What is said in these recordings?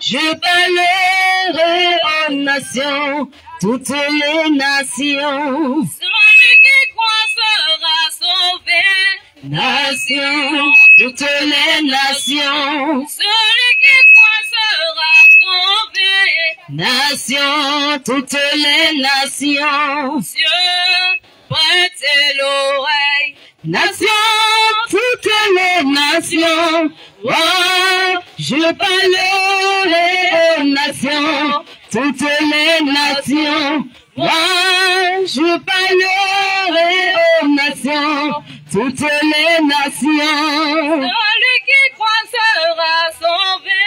Je parlerai aux nations, toutes les nations. Celui qui croit sera sauvé. Nations, toutes les nations. Celui qui croit sera sauvé. Nations, toutes les nations. Cieux, prêtez l'oreille. Nations, toutes les nations. Oh, je parlerai aux nations, toutes les nations. Oh, je parlerai aux nations, toutes les nations. Celui qui croit sera sauvé.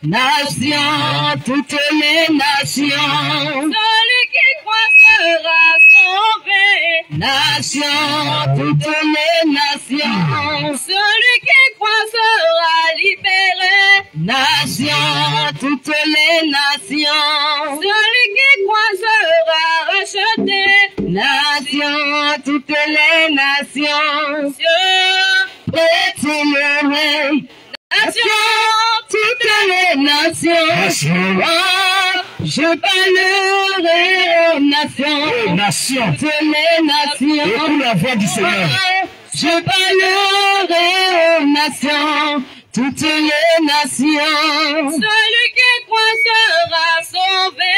Nations, toutes les nations. Celui qui croit sera sauvé. Nations, toutes les nations. Celui qui croit sera libéré. Nations, toutes les nations. Celui qui croit sera racheté. Nations, toutes les nations. Cieux, Prêtez l'oreille. Nations, toutes les nations. Oh, je parlerai aux nations. Nations. Toutes les nations. Écoute la voix du Seigneur. Je parlerai aux nations, toutes les nations. celui qui croit sera sauvé.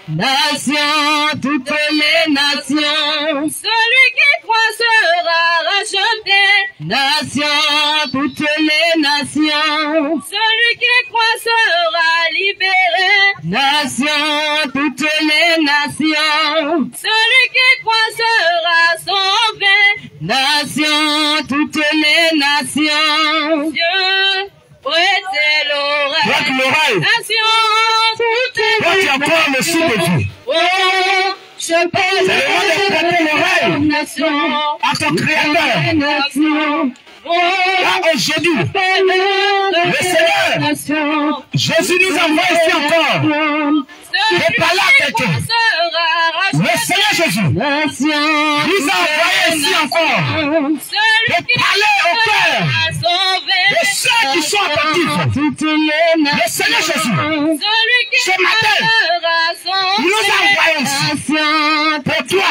Nations, toutes les nations. Celui qui croit sera racheté. Nations, toutes les nations. Celui qui croit sera libéré. Nations, toutes les nations. Celui qui croit sera sauvé. Nations, toutes les nations. Dieu, prêtez l'oreille. Prête l'oreille. Nations, toutes les Prête encore le sou de Dieu. Oh, je parle C'est le moment de prêter l'oreille aux nations. à ton Créateur. Nations. Là, aujourd'hui, le Seigneur, Jésus nous envoie ici encore. celui parler à qui quelqu'un. croit sera Le racheté. Seigneur Jésus nous a envoyé ici encore Celui de qui parler au cœur sera sauvé. de ceux qui sont attentifs. Le Seigneur Jésus, Celui qui ce matin, sera sauvé. nous envoie ici pour toi.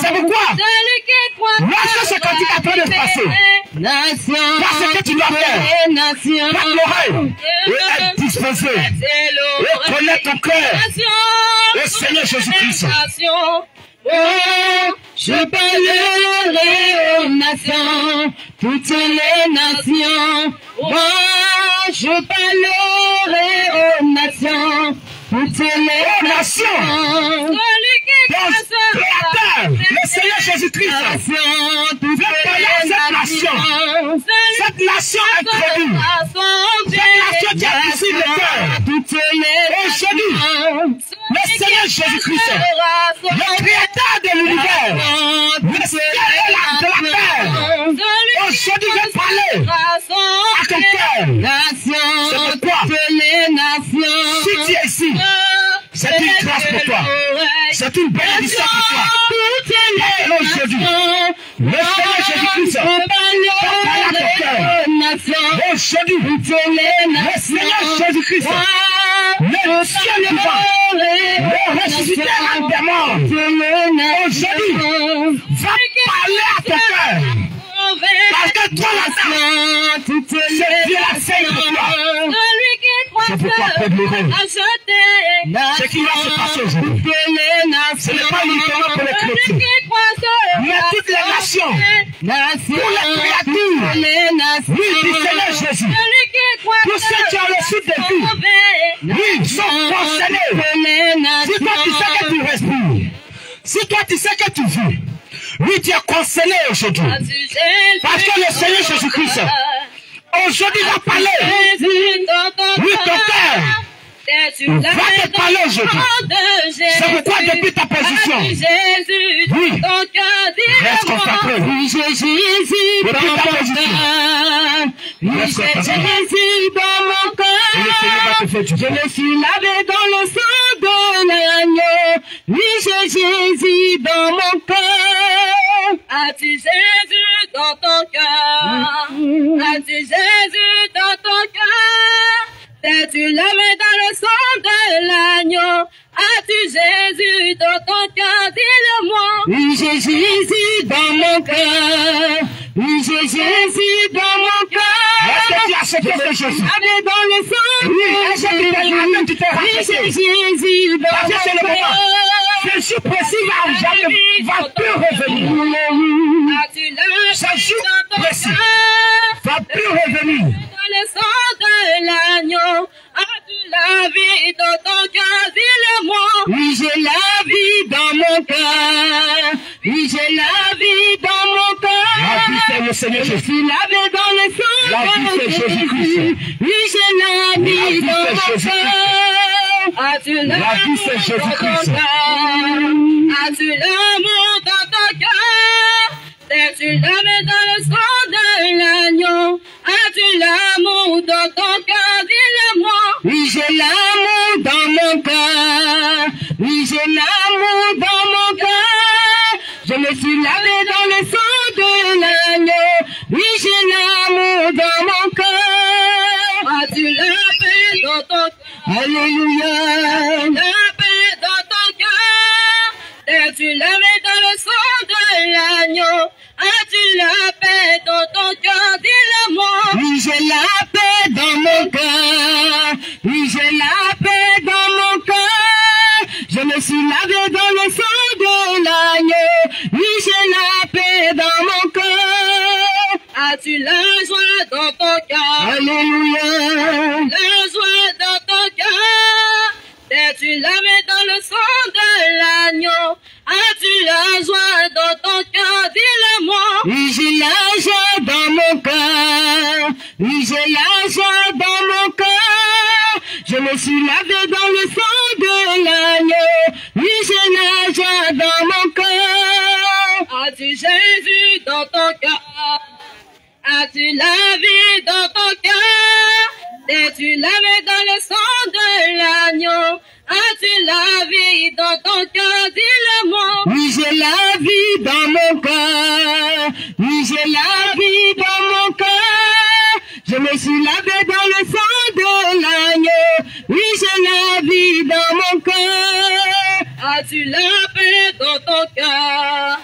C'est pourquoi, Celui qui croit lorsque ce cantique est en train de passer, parce que tu dois faire, prête l'oreille et être disposé et connaître ton cœur au Seigneur Jésus-Christ. Oh, je parlerai aux nations, toutes les nations. Oh, je parlerai aux nations, toutes les nations. Celui qui Donc, croit sera Créateur, le Seigneur Jésus-Christ, Nations, toutes veut parler à les cette nation. nations. Cette nation incroyable, cette nation qui a touché le cœur. Toutes les Aujourd'hui, le Seigneur Jésus-Christ, le Créateur de l'univers, le Seigneur de la terre, aujourd'hui veut parler à ton cœur. C'est pourquoi, si tu es ici, c'est une grâce pour toi. C'est une bénédiction pour toi. Et aujourd'hui, le Seigneur Jésus-Christ va parler à ton cœur. Aujourd'hui, le Seigneur Jésus-Christ, le Dieu vivant, le ressuscité en démon, aujourd'hui, va parler à ton cœur. Parce que toi, la c'est Dieu la scène pour toi. C'est pourquoi près de l'oreille. Ce qui va se passer aujourd'hui, ce n'est pas uniquement pour les chrétiens, mais toutes les nations, pour les créatures, oui, du Seigneur Jésus, tous ceux qui ont reçu des vies, oui, sont concernés. Si toi tu sais que tu respires, si toi tu sais que tu vis, oui, tu es concerné aujourd'hui. Parce que le Seigneur Jésus-Christ, aujourd'hui va parler. Oui, ton cœur va te parler aujourd'hui. C'est pourquoi depuis ta position, oui, reste consacré. Oui, j'ai Jésus dans mon cœur. Oui, j'ai Jésus dans mon cœur. Et le Seigneur va te faire du bien. Je me suis lavé dans le sang de l'agneau. Oui, j'ai Jésus dans mon cœur. As-tu Jésus dans ton cœur? As-tu Jésus dans ton cœur? T'es-tu lavé dans le sang de l'agneau? As-tu Jésus dans ton cœur? Dis-le-moi. Oui, j'ai Jésus dans mon cœur. Oui, j'ai Jésus dans mon cœur. Est-ce que tu as accepté ce Jésus? Lavé dans le sang Oui, est-ce que tu t'es oui, j'ai racheté? Jésus dans Parce que c'est le mon moment. cœur. Ce jour précis va plus revenir. As-tu lavé Ce jour dans ton précis cœur? va plus revenir. Dans le sang de l'agneau, as-tu la vie dans ton cœur? Dis-le-moi. Oui, j'ai la vie dans mon cœur. Oui, j'ai la vie dans mon cœur. La vie, c'est le Seigneur Je Jésus. suis lavé dans le sang La vie, de c'est Jésus-Christ. Oui, j'ai la vie La vie, dans c'est mon Jésus-Christ. As-tu La vie, c'est l'amour Jésus-Christ. dans ton cœur? As-tu l'amour dans ton cœur? T'es-tu lavé dans le sang de l'agneau? As-tu l'amour dans ton cœur? Dis-le-moi. Oui, j'ai l'amour dans mon cœur. Oui, j'ai l'amour dans mon cœur. Je me suis lavé dans le sang de l'agneau. Oui, j'ai l'amour dans mon cœur. As-tu la paix dans ton cœur? Alléluia. La paix dans ton cœur? T'es-tu lavé dans le sang de l'agneau? As-tu la paix dans ton cœur? Dis-le-moi. Oui, j'ai la paix dans mon cœur. Oui, j'ai la paix dans mon cœur. Je me suis lavé dans le sang de l'agneau. Oui, j'ai la paix dans mon cœur. As-tu la joie dans ton cœur? Alléluia. La joie dans ton cœur? T'es-tu lavé dans le sang de l'agneau? As-tu la joie dans ton cœur? Dis-le-moi. Oui, j'ai la joie dans mon cœur. Oui, j'ai la joie dans mon cœur. Je me suis lavé dans le sang de l'agneau. Oui, j'ai la joie dans mon cœur. As-tu Jésus dans ton cœur? As-tu la vie dans ton cœur? T'es-tu lavé dans le sang de l'agneau? As-tu la vie dans ton cœur? Dis-le-moi. Oui, j'ai la vie dans mon cœur. Oui, j'ai la vie dans mon cœur. Je me suis lavé dans le sang de l'agneau. Oui, j'ai la vie dans mon cœur. As-tu la paix dans ton cœur?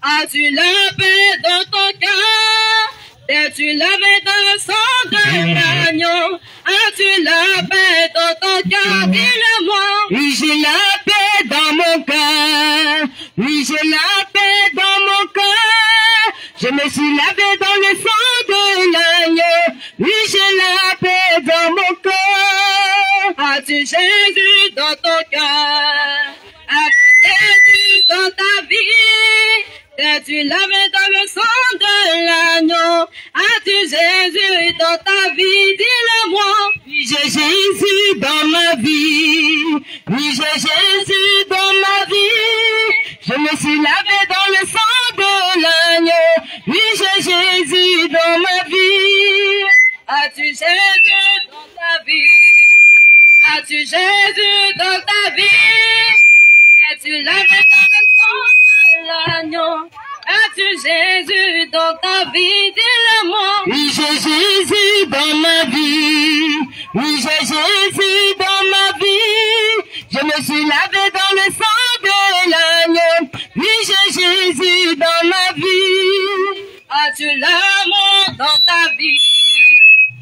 As-tu la paix dans ton cœur? T'es-tu lavé dans le sang de l'agneau? As-tu la paix dans ton cœur? Dis-le-moi. Oui, j'ai la paix dans mon cœur. Oui, j'ai la paix dans mon cœur. Je me suis lavé dans le sang de l'agneau. Oui, j'ai la paix dans mon cœur. As-tu Jésus dans ton cœur? As-tu Jésus dans ta vie? T'es-tu lavé dans le sang de l'agneau? As-tu Jésus dans ta vie? Dis-le-moi. Oui, j'ai Jésus dans ma vie. Oui, j'ai Jésus dans ma vie. Je me suis lavé dans le sang de l'agneau. Oui, j'ai Jésus dans ma vie. As-tu Jésus dans ta vie? As-tu Jésus dans ta vie? Es-tu lavé dans le sang de l'agneau? As-tu Jésus dans ta vie? Dis-le-moi. Oui, j'ai Jésus dans ma vie. Oui, j'ai Jésus dans ma vie. Je me suis lavé dans le sang de l'agneau. Oui, j'ai Jésus dans ma vie. As-tu l'amour dans ta vie?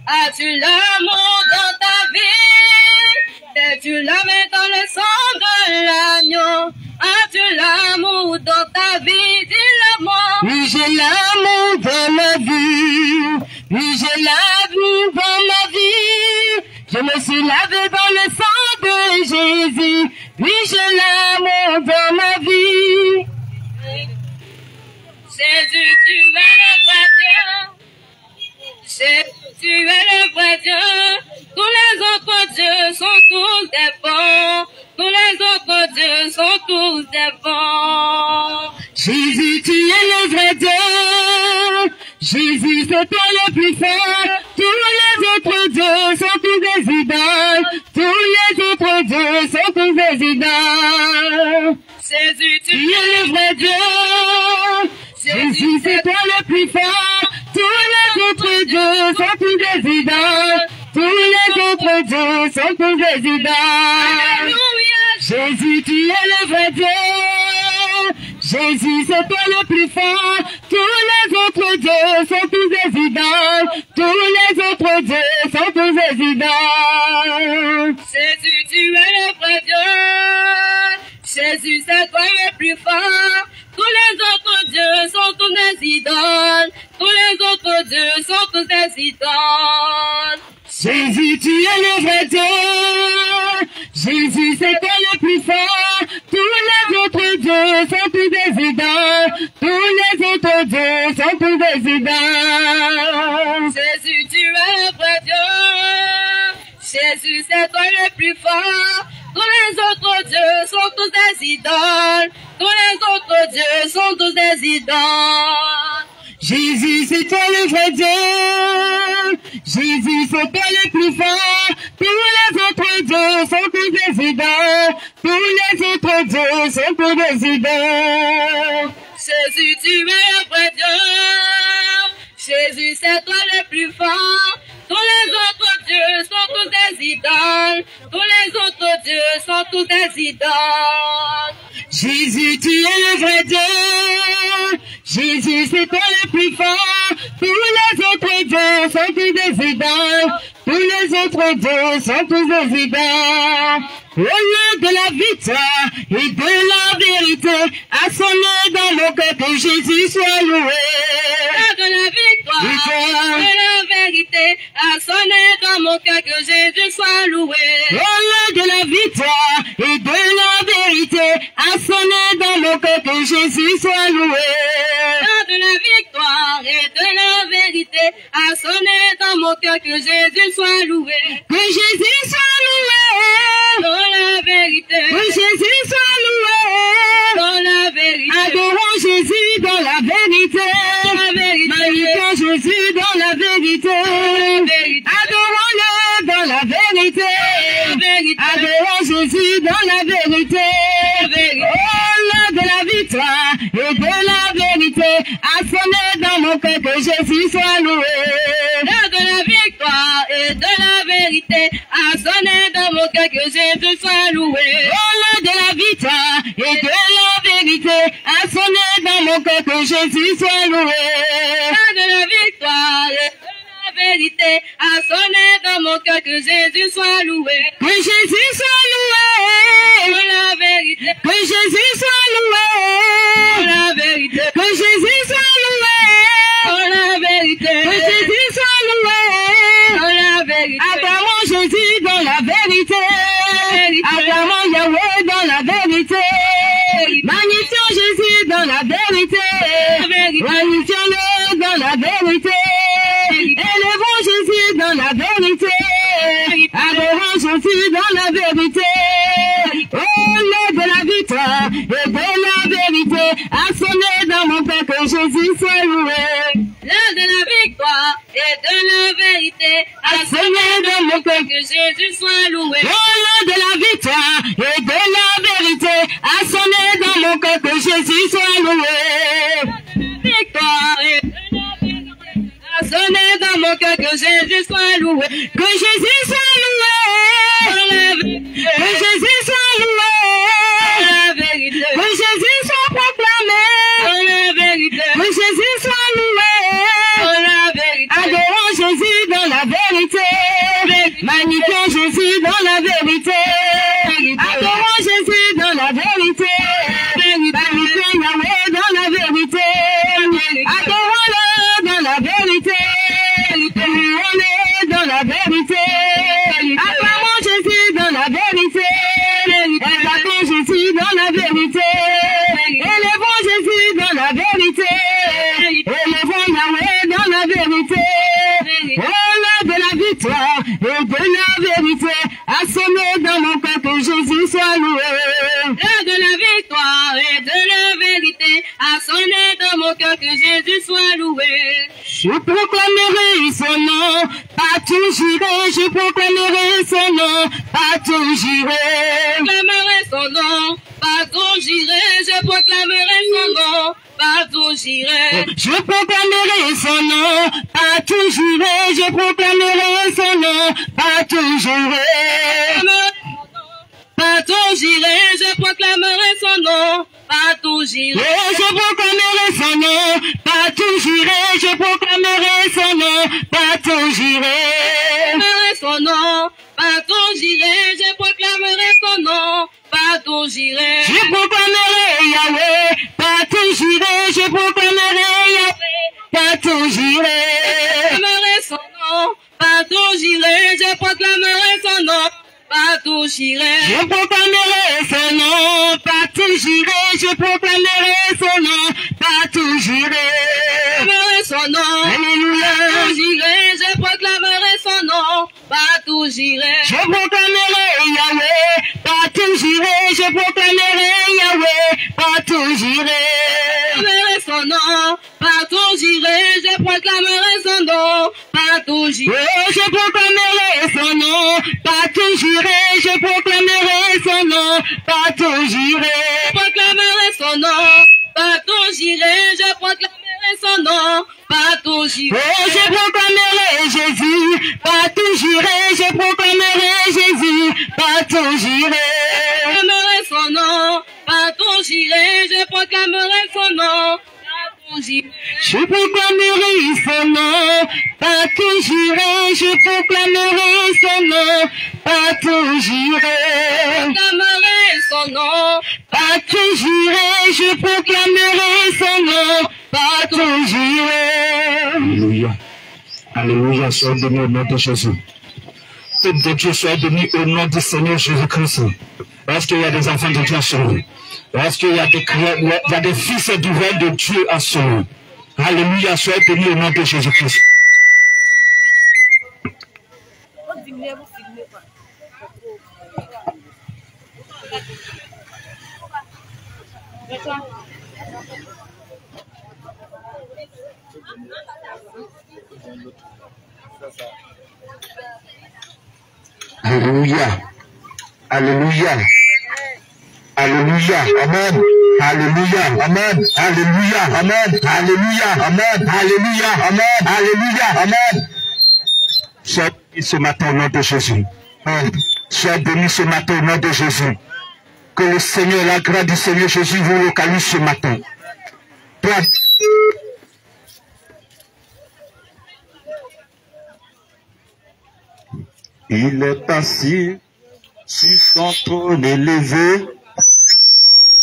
As-tu l'amour dans ta vie? T'es-tu lavé dans le sang de l'agneau? As-tu l'amour dans ta vie? Dis-le-moi. Oui, j'ai l'amour dans ma vie. Oui, j'ai l'amour dans ma vie. Je me suis lavé dans le sang de Jésus. Oui, j'ai l'amour dans ma vie. Jésus, tu es le vrai Dieu. Jésus, tu es le vrai Dieu. Tous les autres dieux sont tous des bons. Tous les autres dieux sont tous des bons. Jésus, tu es le vrai Dieu. Jésus, c'est toi le plus fort. Tous les autres dieux sont tous des idoles. Tous les autres dieux sont tous des idoles. Jésus, Tu es le vrai Dieu. Jésus, c'est toi le plus fort. Tous les autres dieux sont tous des idoles. Tous les autres autres dieux sont tous des idoles. Jésus, tu es le vrai Dieu. Jésus, c'est toi le plus fort. Tous les autres dieux sont tous des idoles. Tous les autres dieux sont tous des idoles. Jésus, tu es le vrai Dieu. Jésus, c'est toi le plus fort. Tous les autres dieux sont tous des idoles. Tous les autres dieux sont tous des idoles. Jésus, tu es le vrai Dieu. Jésus, c'est toi le plus fort. Tous les autres dieux sont tous des idoles. Tous les autres dieux sont tous des idoles. Jésus, tu es le vrai Dieu. Jésus, c'est toi le plus fort. Tous les autres dieux sont tous des idoles. Tous les autres dieux sont tous des idoles. Jésus, c'est toi le vrai Dieu. Jésus, c'est toi le plus fort. Tous les autres dieux sont tous des idoles. Tous les autres dieux sont tous des idoles. Jésus, tu es le vrai Dieu. Jésus, c'est toi le plus fort. Tous les autres dieux sont tous des idoles. Tous les autres dieux sont tous des idoles. Jésus, tu es le vrai Dieu. Jésus, c'est toi le plus fort. Tous les autres dieux sont tous des idoles. Tous les autres dieux sont tous des idoles. Au lieu de la victoire et de la vérité, à sonner dans mon cœur que Jésus soit loué. De la victoire et de la vérité, à sonner dans mon cœur que Jésus soit loué. Au lieu de la victoire et de la vérité, à sonner dans mon cœur que Jésus soit loué. De la victoire et de la vérité, à sonner dans mon cœur que Jésus soit loué. Que Jésus soit loué. Dans la vérité. Que Jésus soit loué. Dans la vérité. Adorons Jésus dans la vérité. Magnifions Jésus dans la vérité. Adorons-le dans la vérité. Adorons Jésus dans la vérité. Oh, l'heure de la victoire et de la vérité, à sonner dans mon cœur que Jésus soit loué. L'heure de la victoire et de la vérité, à sonner dans mon cœur que Jésus soit loué. Oh, l'heure de la victoire et de la vérité, à sonner dans mon cœur que Jésus soit loué. L'heure de la victoire et de la vérité, à sonner dans mon cœur que Jésus soit loué. Que Jésus soit loué. Dans la vérité. Que Jésus soit loué. Dans la vérité. Que Jésus soit loué. Dans la vérité. Que Jésus soit loué. Dans la vérité. Acclamons Jésus dans la vérité. Acclamons Yahweh dans la vérité. Magnifions Jésus dans la vérité. Magnifions-le dans la vérité. Élevons Jésus dans la vérité. Adorons Jésus dans la vérité. Oh, l'heure de la victoire et de la vérité, à sonner dans mon cœur que Jésus soit loué. L'heure de la victoire et de la vérité, à sonner dans mon cœur que Jésus soit loué. Oh, l'heure de la victoire et de la vérité, à sonner dans mon cœur que Jésus soit loué. Victoire et de la vérité, à sonner dans mon cœur que Jésus soit loué. Que Jésus soit loué. Que Jésus soit loué. Que Jésus soit proclamé. Que Jésus soit loué. Adorons Jésus dans la vérité. Magnifions Jésus dans la vérité. Adorons Jésus dans la vérité. Magnifions Yahweh dans la vérité. Adorons-le dans la vérité. Louons-le dans la vérité. Acclamons Jésus dans la vérité. Exaltons Jésus dans la vérité. Élevons Jésus dans la vérité. Élevons Yahweh dans la vérité. Oh, l'heure de la victoire et de la vérité, à sonner dans mon cœur que Jésus soit loué. L'heure de la victoire et de la vérité, à sonner dans mon cœur que Jésus soit loué. Je proclamerai son nom, partout j'irai, je proclamerai son nom, partout j'irai. Je proclamerai son nom, partout j'irai, je proclamerai son nom, partout j'irai. Je proclamerai son nom, partout j'irai. Je proclamerai son nom, partout j'irai. Partout j'irai, je proclamerai son nom. Partout j'irai. Je proclamerai son nom, partout j'irai. Je proclamerai son nom, partout j'irai. Son nom, partout j'irai, je proclamerai son nom, partout j'irai. Je proclamerai Yahweh, partout j'irai, je proclamerai Yahweh, partout j'irai. Je proclamerai son nom, partout j'irai, je proclamerai son nom, partout j'irai. Je proclamerai son nom, partout j'irai, je proclamerai son nom, partout j'irai. Son nom, Alléluia. partout j'irai, je proclamerai son nom, partout j'irai. Je proclamerai Yahweh, partout j'irai, je proclamerai Yahweh, partout j'irai. Je proclamerai son nom, partout j'irai, je proclamerai son nom, partout j'irai. Je proclamerai son nom, partout j'irai, je proclamerai son nom, partout j'irai. Je proclamerai son nom, partout j'irai, je proclamerai son nom, partout j'irai. Je proclamerai Jésus, partout j'irai, je proclamerai Jésus, partout j'irai. Je proclamerai son nom, partout j'irai, je proclamerai son nom, partout j'irai. Je proclamerai son nom, partout j'irai, je proclamerai son nom, partout j'irai. Je proclamerai son nom, Partout j'irai, je proclamerai son nom, partout j'irai. Alléluia. Alléluia, sois béni au nom de Jésus. Que de Dieu soit béni au nom du Seigneur Jésus-Christ. Est-ce qu'il y a des enfants de Dieu à sauver? Est-ce qu'il y a des fils et divins de Dieu à sauver? Alléluia, sois béni au nom de Jésus-Christ. Alléluia. Alléluia. Alléluia. Amen. Alléluia. Amen. Alléluia. Amen. Alléluia. Amen. Alléluia. Amen. Alléluia. Amen. Sois béni ce matin au nom de Jésus. Sois béni ce matin au nom de Jésus. Que le Seigneur, la grâce du Seigneur Jésus vous localise ce matin. Il est assis sur son trône élevé.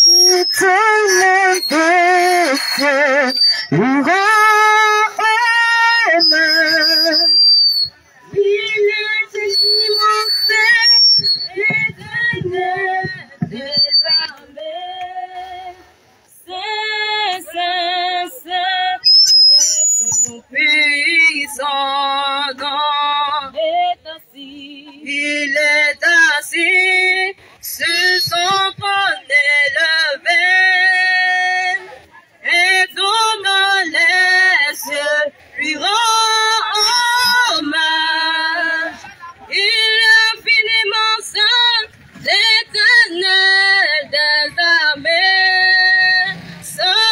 Éternel de cieux, il rend honneur. Il est immense, éternel des armées. C'est son puissant nom. Il est assis sur son trône élevé, et tout dans les cieux lui rend hommage. Il est infiniment saint, l'éternel des armées. Saint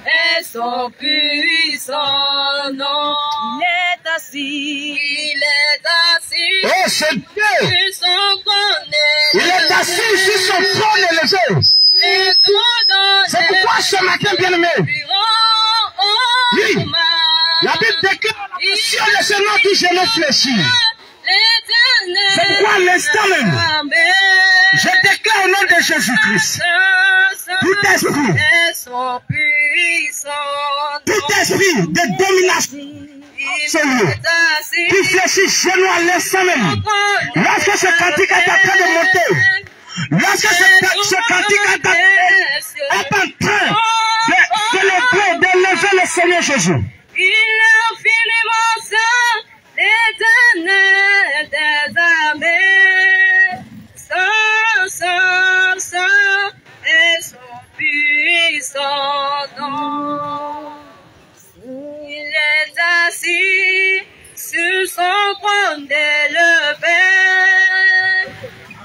est son puissant nom. Il est assis Oh, c'est Dieu! sur son trône Il est assis sur son trône élevé. et tout dans C'est pourquoi ce matin, bien-aimé, lui rend oui, hommage. la Bible déclare la passion de ce nom qui je réfléchis. L'éternel C'est pourquoi à l'instant même, je déclare au nom de Jésus-Christ, tout esprit, est son puissant tout esprit de domination sur lui, qui fléchit chez nous à l'instant même, lorsque ce cantique est en train de monter, lorsque ce cantique est en train d'élever le Seigneur Jésus. Il est infiniment saint, l'éternel des armées. Saint est son puissant nom. Il est assis sur son trône élevé,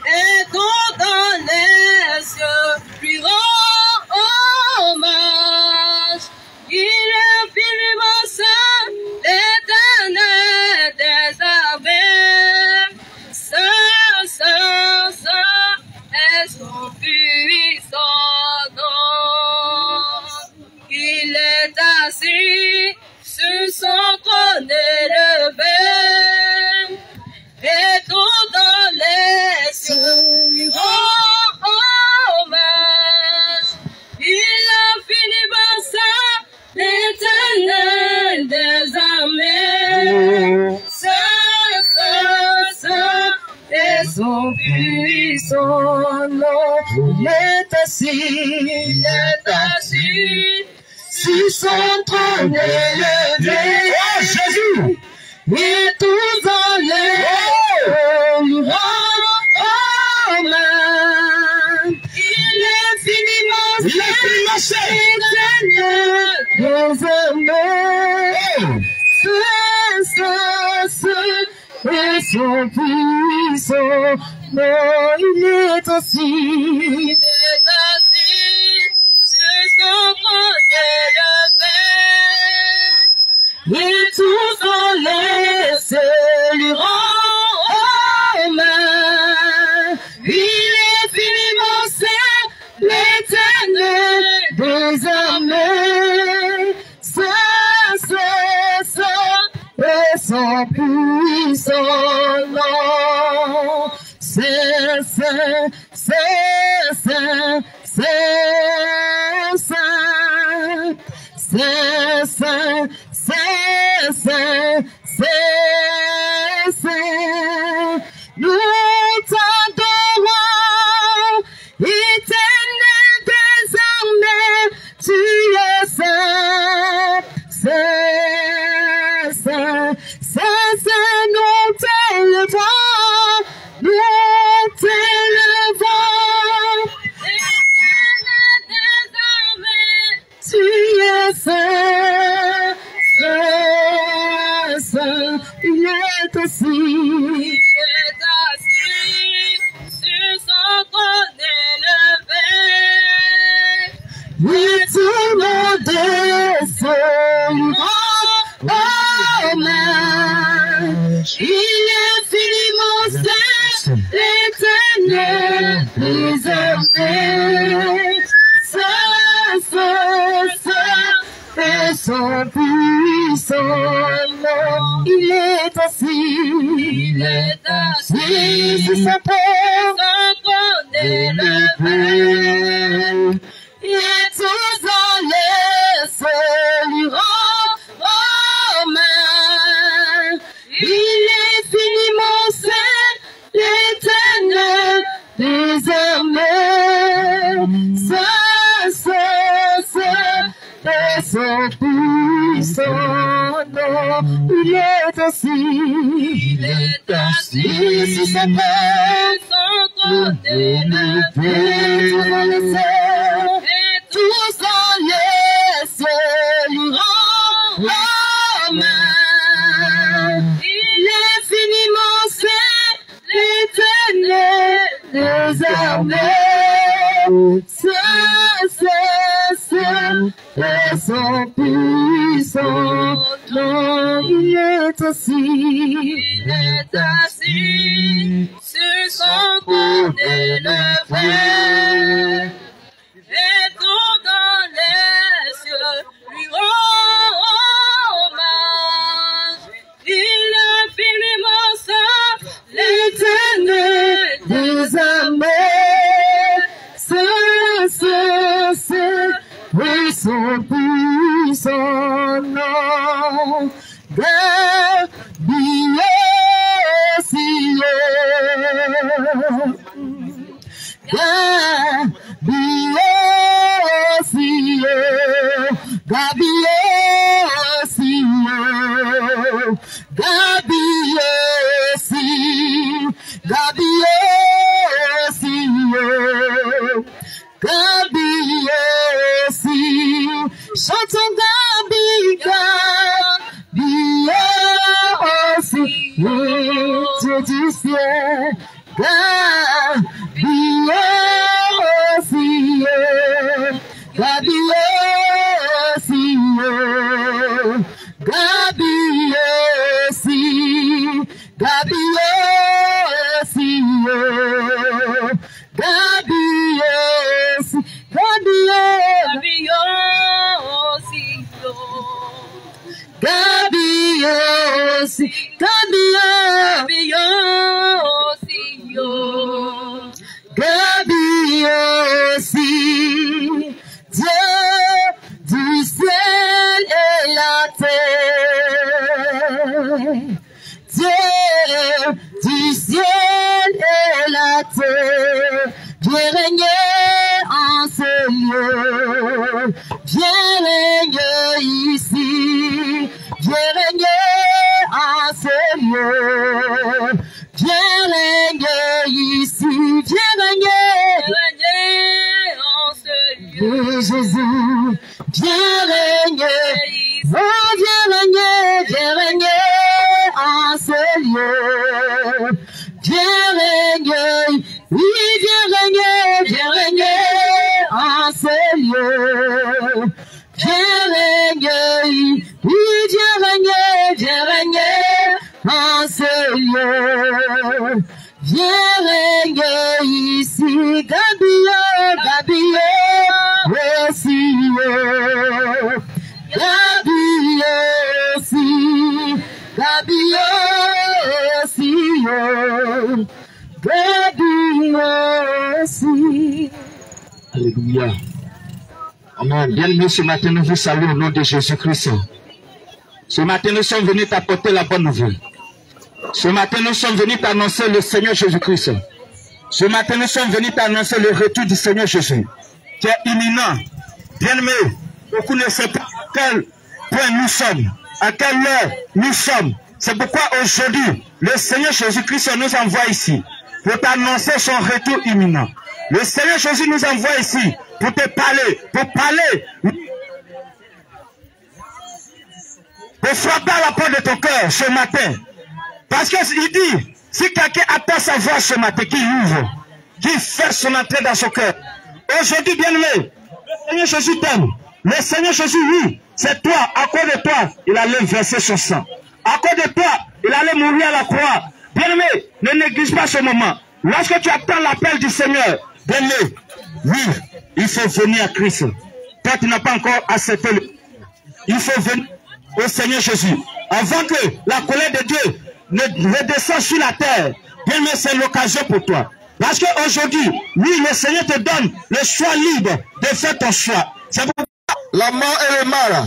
et tout dans les cieux lui rend son puissant nom, il est assis sur son trône élevé. Oh, Jésus! Et tous en l'air lui rendent hommage. Il est infiniment éternel, désormais. Et son puissant nom, il est assis. Sur son trône élevé. Et tous en laisse lui rend hommage. Il est infiniment saint, l'éternel, désormais. Et son puissant nom, c'est saint, c'est saint, c'est saint, c'est saint, c'est saint, c'est saint. Nous t'adorons, éternel, désormais, tu es saint, c'est saint, nous t'élevons, nous t'élevons. Tu es saint, saint, il est assis. Sur son trône élevé. Et tout le monde se rend hommage. Il est infiniment saint, l'éternel, désormais. Et son puissant nom, il est assis. Il est assis sur son trône élevé. Et tous en laisse lui rendre hommage. Il est infiniment saint, l'éternel, désormais. Et son puissant nom, il est assis. Il est assis sur son trône élevé. Et tous en laisse lui rend hommage. Il est infiniment saint, l'éternel, désormais. Et son puissant nom, il est assis. Il est assis sur son trône élevé. Et tout dans les cieux lui rend hommage. Il est infiniment saint, l'éternel, désormais. Et son puissant nom, chantons Gabi, Gabi aussi, Dieu du ciel, Gabi aussi, Gabi aussi, Gabi aussi, Gabi aussi, Gabi aussi, Gabi aussi, Gabi aussi, Dieu du ciel et la terre, Dieu du ciel et régner ici, viens régner en ce lieu. Jésus, viens régner, oh viens régner en ce lieu. Viens régner, oui viens régner en ce lieu. Viens régner, oui viens régner en ce lieu. Viens régner ici, Gabio aussi, Gabio aussi. Alléluia. Amen. Bien-aimés, ce matin, nous vous saluons au nom de Jésus-Christ. Ce matin, nous sommes venus t'apporter la bonne nouvelle. Ce matin, nous sommes venus t'annoncer le Seigneur Jésus-Christ. Ce matin, nous sommes venus t'annoncer le retour du Seigneur Jésus, qui est imminent. Bien-aimés, beaucoup ne savent pas à quel point nous sommes, à quelle heure nous sommes. C'est pourquoi aujourd'hui, le Seigneur Jésus-Christ nous envoie ici pour t'annoncer son retour imminent. Le Seigneur Jésus nous envoie ici pour te parler, pour frapper à la porte de ton cœur ce matin. Parce qu'il dit, si quelqu'un attend sa voix ce matin, qu'il ouvre, qu'il fait son entrée dans son cœur. Aujourd'hui, bien-aimé, le Seigneur Jésus t'aime. Le Seigneur Jésus, oui, c'est toi, à cause de toi, il allait verser son sang. À cause de toi, il allait mourir à la croix. Bien-aimé, ne néglige pas ce moment. Lorsque tu attends l'appel du Seigneur, bien-aimé, oui, il faut venir à Christ. Toi, tu n'as pas encore accepté le... Il faut venir au Seigneur Jésus. Avant que la colère de Dieu ne redescende sur la terre, bien-aimé, c'est l'occasion pour toi. Parce qu'aujourd'hui, oui, le Seigneur te donne le choix libre de faire ton choix. C'est pourquoi la mort et le mal.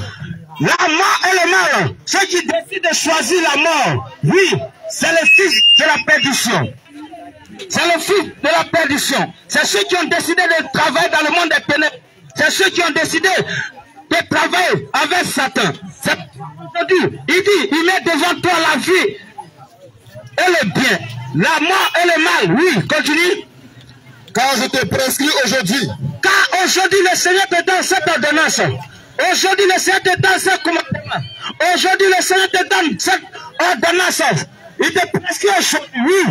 La mort et le mal. Ceux qui décident de choisir la mort, oui, c'est le fils de la perdition. C'est le fils de la perdition. C'est ceux qui ont décidé de travailler dans le monde des ténèbres. C'est ceux qui ont décidé de travailler avec Satan. C'est aujourd'hui, il dit, il met devant toi la vie et le bien. La mort et le mal, oui, continue. Car je te prescris aujourd'hui. Car aujourd'hui le Seigneur te donne cette ordonnance. Aujourd'hui le Seigneur te donne ce commandement. Aujourd'hui le Seigneur te donne cette ordonnance. Il te prescrit aujourd'hui, oui,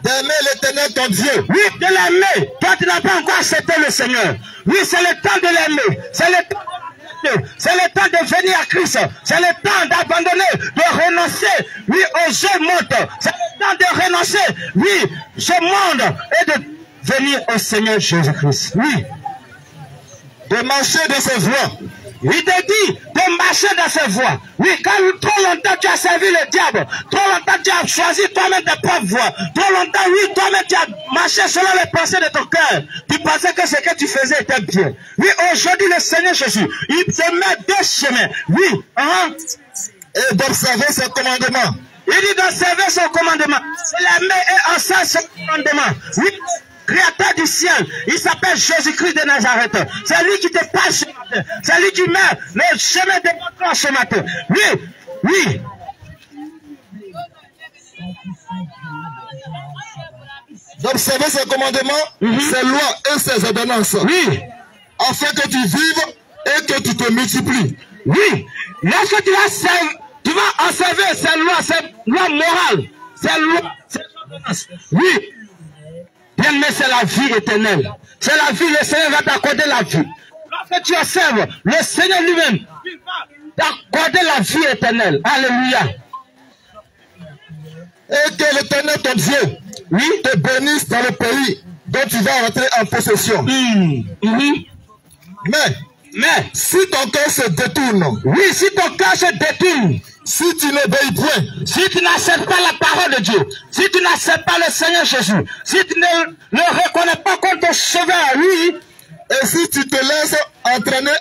d'aimer l'Éternel ton Dieu. Oui, de l'aimer. Toi tu n'as pas encore accepté le Seigneur. Oui, c'est le temps de l'aimer. C'est le temps. C'est le temps de venir à Christ. C'est le temps d'abandonner, de renoncer, oui, aux jeux morts. C'est le temps de renoncer, oui, ce monde et de venir au Seigneur Jésus-Christ. Oui. De marcher dans ses voies. Il te dit de marcher dans ses voies. Oui, quand trop longtemps tu as servi le diable, trop longtemps tu as choisi toi-même tes propres voies, trop longtemps, oui, toi-même tu as marché selon les pensées de ton cœur. Tu pensais que ce que tu faisais était bien. Oui, aujourd'hui le Seigneur Jésus, il te met deux chemins. Oui, et d'observer ses commandements. Il dit d'observer son commandement. C'est l'aimer et enseigner son commandement. Oui. Créateur du ciel, il s'appelle Jésus-Christ de Nazareth. C'est lui qui te parle ce matin. C'est lui qui met le chemin de votre corps ce matin. Oui, oui. D'observer ses commandements, ses lois et ses ordonnances. Oui. Afin que tu vives et que tu te multiplies. Oui. Lorsque tu vas observer ces lois morales, ces lois, ces ordonnances. Oui. Bien, mais c'est la vie éternelle. C'est la vie, le Seigneur va t'accorder la vie. Lorsque tu observes, le Seigneur lui-même va t'accorder la vie éternelle. Alléluia. Et que l'Éternel, ton Dieu, oui, te bénisse dans le pays dont tu vas rentrer en possession. Mais, si ton cœur se détourne, oui, si ton cœur se détourne, si tu n'obéis point, si tu n'acceptes pas la parole de Dieu, si tu n'acceptes pas le Seigneur Jésus, si tu ne le reconnais pas comme ton sauveur, oui, et si tu te laisses entraîner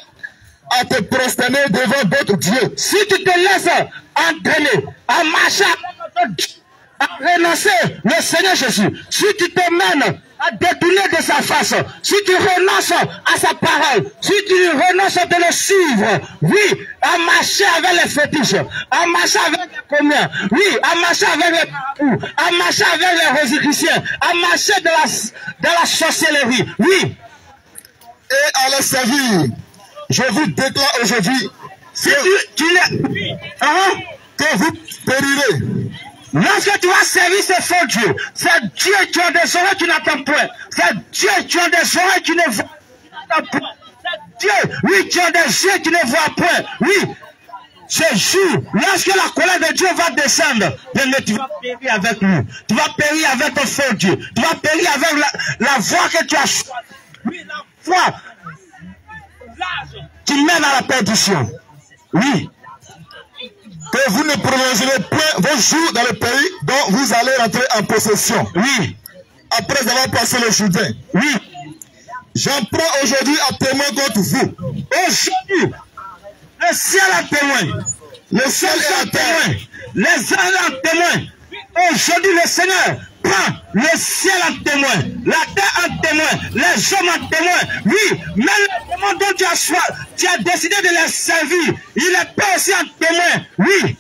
à te prosterner devant d'autres dieux, si tu te laisses entraîner à marcher à renoncer le Seigneur Jésus, si tu te mènes à détourner de sa face, si tu renonces à sa parole, si tu renonces de le suivre, oui, à marcher avec les fétiches, à marcher avec les communs, oui, à marcher avec les parous, à marcher avec les rosicruciens, à marcher dans la sorcellerie, oui, et à les servir. Je vous déclare aujourd'hui, si tu n'es... que vous périrez. Lorsque tu vas servir ce faux Dieu, c'est Dieu qui a des oreilles qui n'entend point. C'est Dieu qui a des oreilles qui ne voit point. C'est Dieu, oui, qui a des yeux qui ne voient point. Oui, ce jour, lorsque la colère de Dieu va descendre, bien, tu vas périr avec lui. Tu vas périr avec ton faux Dieu. Tu vas périr avec la voie que tu as choisie. Oui, la voie qui mène à la perdition. Oui. Que vous ne prolongerez point vos jours dans le pays dont vous allez rentrer en possession. Oui. Après avoir passé le Jourdain. Oui. J'en prends aujourd'hui à témoin contre vous. Aujourd'hui, le ciel a témoin. Le ciel est à témoin. Les anges en témoin. Aujourd'hui, le Seigneur prend le ciel en témoin, la terre en témoin, les hommes en témoin. Oui, même les démons dont tu as décidé de les servir, il est pas aussi en témoin. Oui.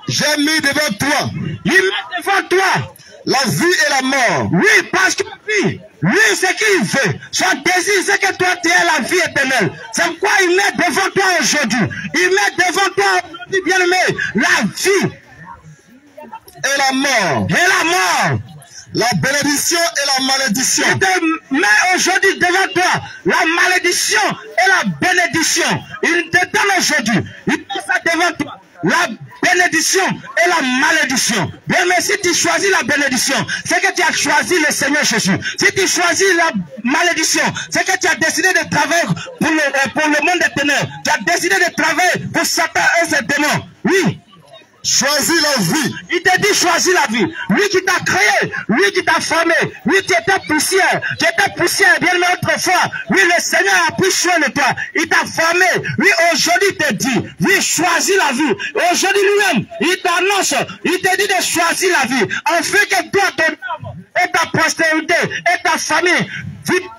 J'ai mis devant toi. Il met devant toi la vie et la mort. Oui, parce que oui, lui, ce qu'il veut, son désir, c'est que toi, tu aies la vie éternelle. C'est pourquoi il met devant toi aujourd'hui. Il met devant toi aujourd'hui, bien-aimé, la vie et la mort. Et la mort. La bénédiction et la malédiction. Il te met aujourd'hui devant toi la malédiction et la bénédiction. Il te donne aujourd'hui. Il met ça devant toi. La bénédiction et la malédiction. Bien, mais si tu choisis la bénédiction, c'est que tu as choisi le Seigneur Jésus. Si tu choisis la malédiction, c'est que tu as décidé de travailler pour le monde des ténèbres. Tu as décidé de travailler pour Satan et ses démons. Oui. Choisis la vie. Il te dit choisis la vie. Lui qui t'a créé, lui qui t'a formé, lui qui était poussière, bien mais autrefois. Oui, le Seigneur a pris soin de toi. Il t'a formé. Oui, aujourd'hui il te dit, oui, choisis la vie. Aujourd'hui lui-même, il t'annonce, il te dit de choisir la vie. Afin que toi, ton âme, et ta postérité, et ta famille, vivent.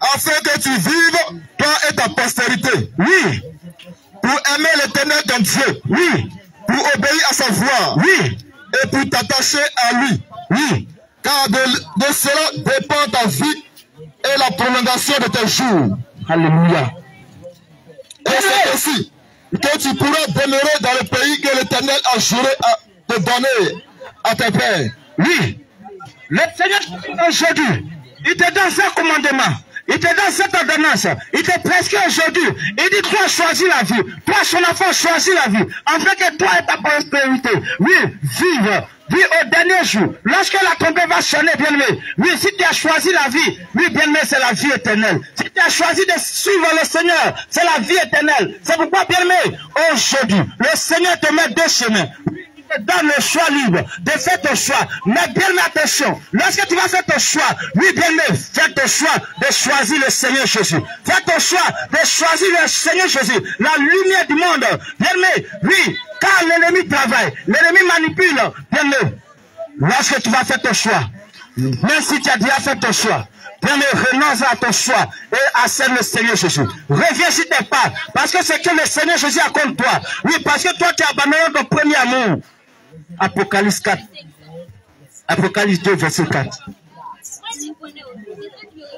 Afin que tu vives, toi et ta postérité. Oui. Pour aimer l'Éternel ton Dieu. Oui. Pour obéir à sa voix. Oui. Et pour t'attacher à lui. Oui. Car de cela dépend ta vie et la prolongation de tes jours. Alléluia. Et c'est ainsi que tu pourras demeurer dans le pays que l'Éternel a juré de donner à tes pères. Oui. Le Seigneur aujourd'hui, il te donne ce commandement. Il te donne cette ordonnance. Il te prescrit aujourd'hui. Il dit, toi, choisis la vie. Toi, son enfant, choisis la vie. Afin que toi et ta prospérité, oui, vive. Oui, au dernier jour, lorsque la trompette va sonner, bien-aimé, oui, si tu as choisi la vie, oui, bien-aimé, c'est la vie éternelle. Si tu as choisi de suivre le Seigneur, c'est la vie éternelle. C'est pourquoi, bien-aimé, aujourd'hui, le Seigneur te met deux chemins. Donne le choix libre de faire ton choix. Mais bien attention, lorsque tu vas faire ton choix, oui bien aimé, fais ton choix de choisir le Seigneur Jésus. Fais ton choix de choisir le Seigneur Jésus, la lumière du monde. Bien aimé, oui, car l'ennemi travaille, l'ennemi manipule. Bien aimé, lorsque tu vas faire ton choix, même si tu as déjà fait ton choix, bien aimé, renonce à ton choix et accepte le Seigneur Jésus. Reviens sur tes pas, parce que c'est que le Seigneur Jésus a contre toi. Oui, parce que toi tu as abandonné ton premier amour. Apocalypse 4. Apocalypse 2, verset 4.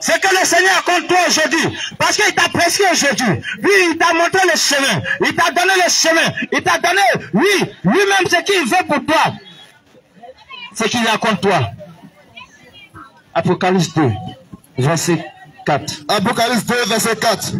C'est que le Seigneur compte toi aujourd'hui. Parce qu'il t'a prescrit aujourd'hui. Oui, il t'a montré le chemin. Il t'a donné le chemin. Il t'a donné, oui, lui-même ce qu'il veut pour toi. C'est qu'il a contre toi. Apocalypse 2, verset 4. Apocalypse 2, verset 4.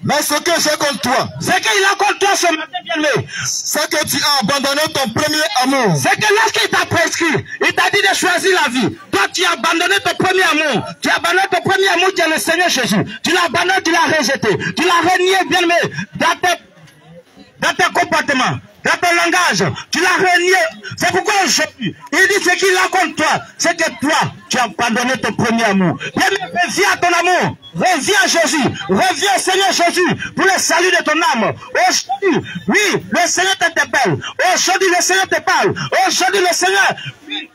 Mais ce que j'ai contre toi, c'est qu'il a contre toi ce matin, bien-aimé, c'est que tu as abandonné ton premier amour. C'est que lorsqu'il t'a prescrit, il t'a dit de choisir la vie. Toi, tu as abandonné ton premier amour. Tu as abandonné ton premier amour qui est le Seigneur Jésus. Tu l'as abandonné, tu l'as rejeté. Tu l'as renié, bien-aimé, dans tes comportements. Dans ton langage, tu l'as renié. C'est pourquoi aujourd'hui, il dit ce qu'il a contre toi. C'est que toi, tu as abandonné ton premier amour. Bien-aimé, reviens à ton amour. Reviens à Jésus. Reviens au Seigneur Jésus pour le salut de ton âme. Aujourd'hui, oui, le Seigneur t'interpelle. Aujourd'hui, le Seigneur te parle. Aujourd'hui, le Seigneur, oui,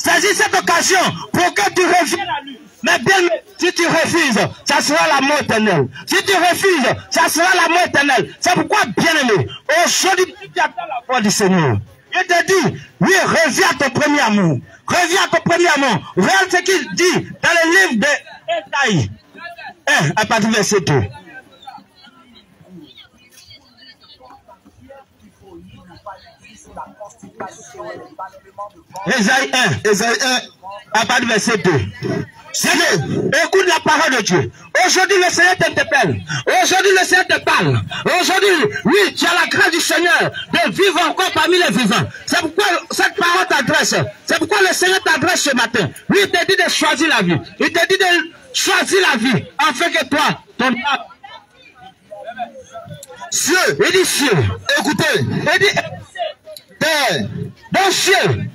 Saisis cette occasion pour que tu reviennes à lui. Mais bien, si tu refuses, ça sera la mort éternelle. Si tu refuses, ça sera la mort éternelle. C'est pourquoi, bien-aimé, aujourd'hui, tu attends la voix du Seigneur. Il te dit, oui, reviens à ton premier amour. Reviens à ton premier amour. Regarde ce qu'il dit dans le livre de Ésaïe. À partir du verset 2. Ésaïe 1. Ésaïe 1. À partir du verset 2. Écoute la parole de Dieu. Aujourd'hui, le Seigneur t'interpelle. Aujourd'hui, le Seigneur te parle. Aujourd'hui, oui, tu as la grâce du Seigneur de vivre encore parmi les vivants. C'est pourquoi cette parole t'adresse. C'est pourquoi le Seigneur t'adresse ce matin. Oui, il te dit de choisir la vie. Il te dit de choisir la vie afin que toi, ton âme. Cieux, il dit cieux. Écoutez. Il dit terre. Donc cieux.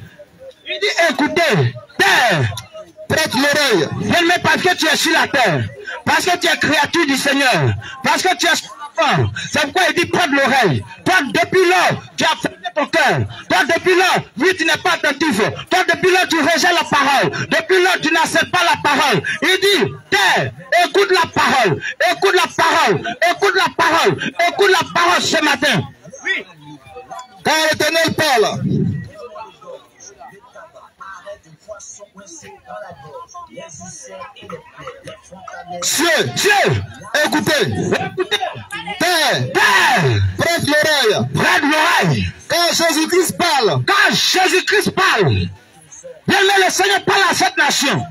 Il dit écoutez. Terre. Prête l'oreille. Bien-aimé, parce que tu es sur la terre. Parce que tu es créature du Seigneur. Parce que tu es enfant. C'est pourquoi il dit prête l'oreille. Toi, depuis lors, tu as fermé ton cœur. Toi, depuis lors, oui, tu n'es pas attentif. Toi, depuis lors, tu rejettes la parole. Depuis lors, tu n'acceptes pas la parole. Il dit, terre, écoute la parole. Écoute la parole. Écoute la parole. Écoute la parole ce matin. Oui. Quand l'Éternel parle. Cieux, écoutez, terre, prête l'oreille, quand Jésus-Christ parle, bien le Seigneur parle à cette nation,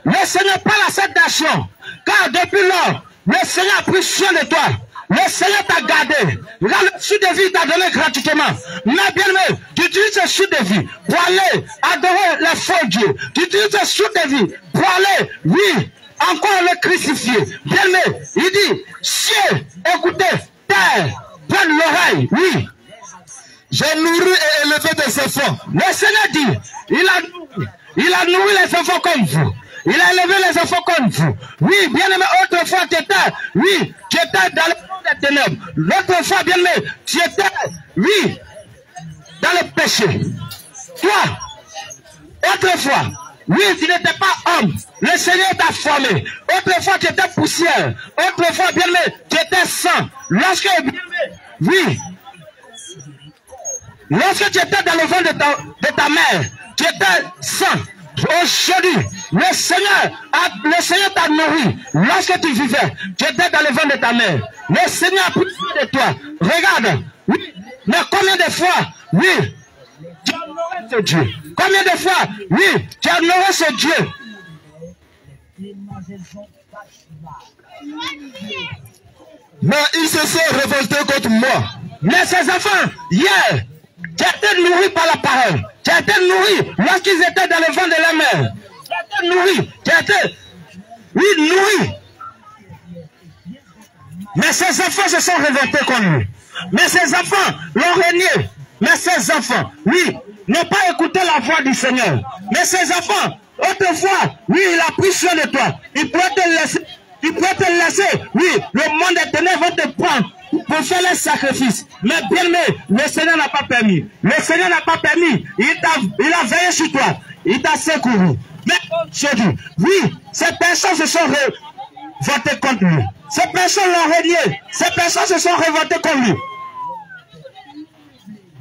le Seigneur parle à cette nation, car depuis lors, le Seigneur a pris soin de toi. Le Seigneur t'a gardé. Regarde, le sud de vie t'a donné gratuitement. Mais bien aimé, tu utilises ce sud de vie pour aller adorer les faux dieux. Tu utilises ce sud de vie pour aller, oui, encore le crucifier. Bien aimé, il dit, cieux, écoutez, terre, prends l'oreille, oui. J'ai nourri et élevé des enfants. Le Seigneur dit, il a nourri les enfants comme vous. Il a élevé les enfants comme vous. Oui, bien aimé, autrefois tu étais, oui, tu étais dans le monde des ténèbres. L'autre fois, bien aimé, tu étais, oui, dans le péché. Toi, autrefois, oui, tu n'étais pas homme. Le Seigneur t'a formé. Autrefois, tu étais poussière. Autrefois, bien aimé, tu étais sang. Lorsque, bien aimé, oui, lorsque tu étais dans le ventre de ta mère, tu étais sang. Aujourd'hui, le Seigneur t'a nourri. Lorsque tu vivais, tu étais dans le ventre de ta mère. Le Seigneur a pris soin de toi. Regarde, oui, mais combien de fois, oui, tu as honoré ce Dieu. Combien de fois, oui, tu as honoré ce Dieu. Mais ils se sont révoltés contre moi. Mais ces enfants, hier, tu as été nourri par la parole. Tu as été nourri lorsqu'ils étaient dans le ventre de la mère. Tu as été nourri. Tu as été, oui, nourri. Mais ces enfants se sont révoltés contre lui. Mais ces enfants l'ont renié. Mais ces enfants, oui, n'ont pas écouté la voix du Seigneur. Mais ces enfants, autrefois, oui, il a pris soin de toi. Il pourrait te laisser. Il pourrait te laisser. Oui, le monde des ténèbres va te prendre pour faire les sacrifices. Mais bien aimé, le Seigneur n'a pas permis. Le Seigneur n'a pas permis. Il a veillé sur toi. Il t'a secouru. Mais aujourd'hui, oui, ces personnes se sont révoltées contre lui. Ces personnes l'ont renié. Ces personnes se sont révoltées contre lui.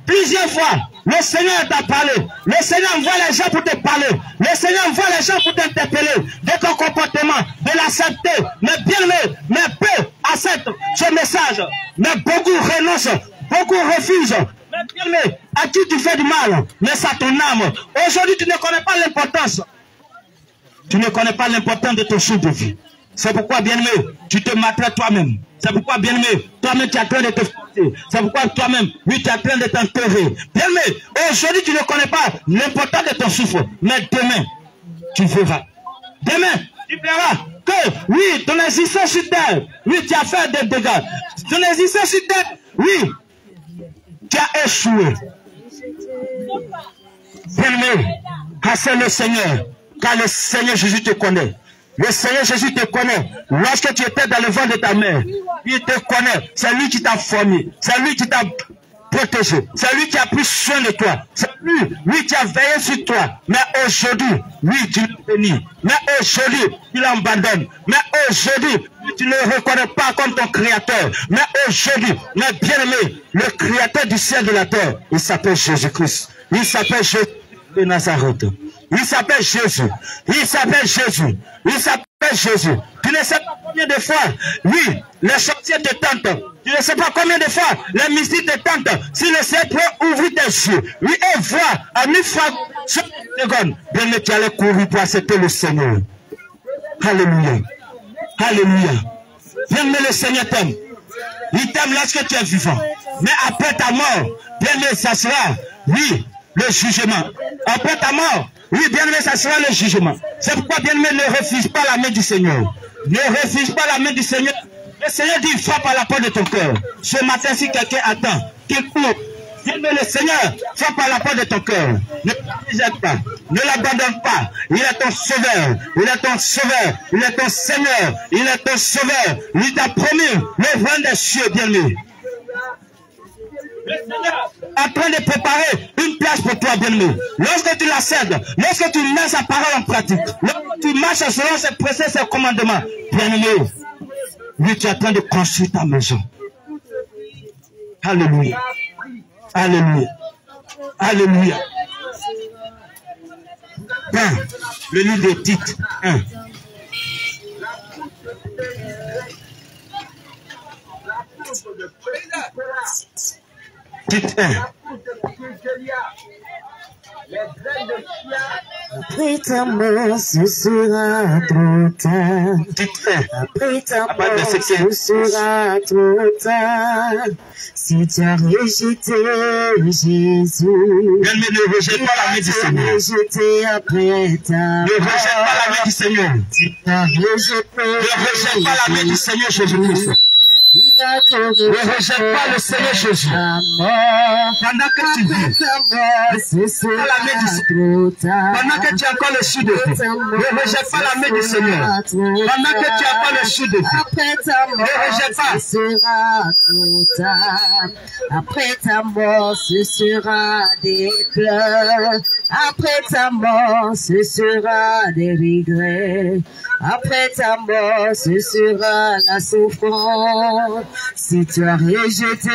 Plusieurs fois, le Seigneur t'a parlé. Le Seigneur envoie les gens pour te parler. Le Seigneur envoie les gens pour t'interpeller de ton comportement, de l'accepter. Mais bien aimé, mais peu acceptent ce message. Mais beaucoup renoncent, beaucoup refusent. Mais bien aimé, à qui tu fais du mal, mais c'est à ton âme. Aujourd'hui, tu ne connais pas l'importance. Tu ne connais pas l'importance de ton souffle de vie. C'est pourquoi, bien aimé, tu te maltraites toi-même. C'est pourquoi, bien aimé, toi-même, tu es en train de te forcer. C'est pourquoi, toi-même, oui, tu es en train de t'enterrer. Bien aimé, aujourd'hui, tu ne connais pas l'importance de ton souffle. Mais demain, tu verras. Demain, tu verras que, oui, ton existence sur terre, oui, tu as fait des dégâts. Ton existence sur terre, oui, tu as échoué. Bien aimé, car c'est le Seigneur. Car le Seigneur Jésus te connaît. Le Seigneur Jésus te connaît. Lorsque tu étais dans le ventre de ta mère, il te connaît. C'est lui qui t'a formé. C'est lui qui t'a protégé. C'est lui qui a pris soin de toi. C'est lui qui a veillé sur toi. Mais aujourd'hui, lui, tu le bénis. Mais aujourd'hui, tu l'abandonnes. Mais aujourd'hui, tu ne le reconnais pas comme ton créateur. Mais aujourd'hui, mais bien-aimé, le créateur du ciel et de la terre, il s'appelle Jésus-Christ. Il s'appelle Jésus de Nazareth. Il s'appelle Jésus. Il s'appelle Jésus. Il s'appelle Jésus. Tu ne sais pas combien de fois, oui, les sorciers te tentent. Tu ne sais pas combien de fois, les mystiques te tentent. Si le Seigneur peut ouvrir tes yeux, oui, et voir à 1000 fois chaque seconde, bien que tu allais courir pour accepter le Seigneur. Alléluia. Alléluia. Bien-aimé, le Seigneur t'aime. Il t'aime lorsque tu es vivant. Mais après ta mort, bien-aimé, ça sera, oui, le jugement. Après ta mort, oui, bien-aimé, ça sera le jugement. C'est pourquoi, bien-aimé, ne refuse pas la main du Seigneur. Ne refuse pas la main du Seigneur. Le Seigneur dit, frappe à la porte de ton cœur. Ce matin, si quelqu'un attend, qu'il court, bien-aimé, le Seigneur frappe à la porte de ton cœur. Ne rejette pas. Ne l'abandonne pas. Il est ton sauveur. Il est ton sauveur. Il est ton Seigneur. Il est ton sauveur. Il t'a promis le royaume des cieux, bien-aimé. Le Seigneur est en train de préparer une place pour toi, bien-aimé. Lorsque tu la cèdes, lorsque tu mets sa parole en pratique, lorsque tu marches selon ses préceptes, ses commandements, bien-aimé, lui, tu es en train de construire ta maison. Alléluia. Alléluia. Alléluia. 1. Le livre de Tite 1. Tite 1. Après ta mort, ce sera trop tard. Tite 1. Après ta mort, ce sera trop tard. Si tu as rejeté Jésus, Ne rejette pas la main du Seigneur. rejeté après ta mort. Ne rejette pas la main du Seigneur. Tu as rejeté. Ne rejette pas la main du Seigneur Jésus-Christ. Il va te Ne rejette pas le Seigneur Jésus. ta mort. Pendant que tu Après vis, ta mort, ce sera trop tard. pendant que tu as encore le sud de vie, ne rejette pas la main du Seigneur. Pendant que tu as encore le sud de vie, Après ta mort, ne rejette pas. ce sera trop tard. Après ta mort, ce sera des pleurs. Après ta mort, ce sera des regrets. Après ta mort, ce sera la souffrance. Si tu as rejeté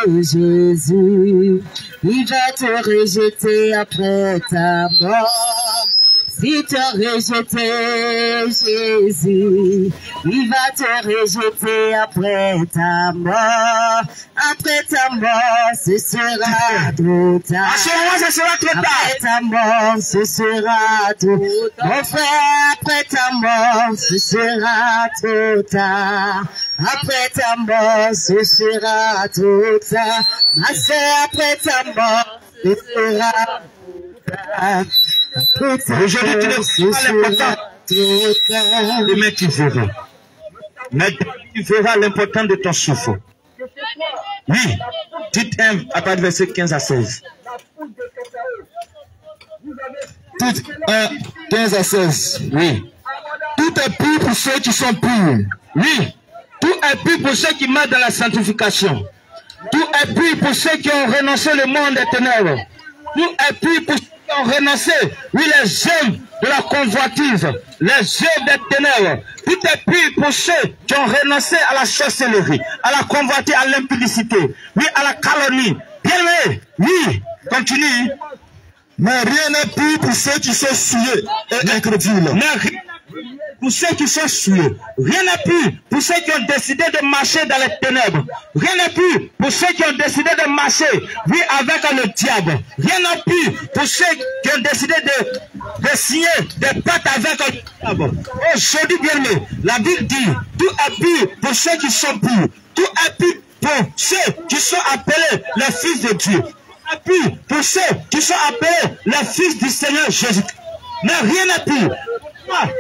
Jésus, il va te rejeter après ta mort. Si tu as rejeté Jésus, il va te rejeter après ta mort. Après ta mort, ce sera trop tard. À ce moment, ce sera trop tard. Après ta mort, ce sera trop tard. Mon frère, après ta mort, ce sera trop tard. Après ta mort, ce sera trop tard. Ma sœur, après ta mort, ce sera trop tard. Aujourd'hui, tu ne sais pas l'important de mais tu verras. Mais tu verras l'important de ton souffle. Oui, Tite 1 à partir du verset 15 à 16. Tite 1, 15 à 16. Oui. Tout est pur pour ceux qui sont purs. Oui. Tout est pur pour ceux qui mettent dans la sanctification. Tout est pur pour ceux qui ont renoncé le monde des ténèbres. Tout est pur pour ceux qui ont renoncé, oui, les œuvres de la convoitise, les œuvres des ténèbres. Tout est pur pour ceux qui ont renoncé à la sorcellerie, à la convoitise, à l'impudicité, oui, à la calomnie. Bien aimé, oui, continue. Mais rien n'est pur pour ceux qui sont souillés et incrédules. Mais rien pour ceux qui sont souillés. Rien n'est plus pour ceux qui ont décidé de marcher dans les ténèbres. Rien n'est plus pour ceux qui ont décidé de marcher, oui, avec le diable. Rien n'est plus pour ceux qui ont décidé de signer des pactes avec le diable. Aujourd'hui, bien aimé, la Bible dit, tout est pur pour ceux qui sont purs. Tout est pur pour ceux qui sont appelés les fils de Dieu. Tout est pur pour ceux qui sont appelés les fils du Seigneur Jésus. Mais rien n'est pur.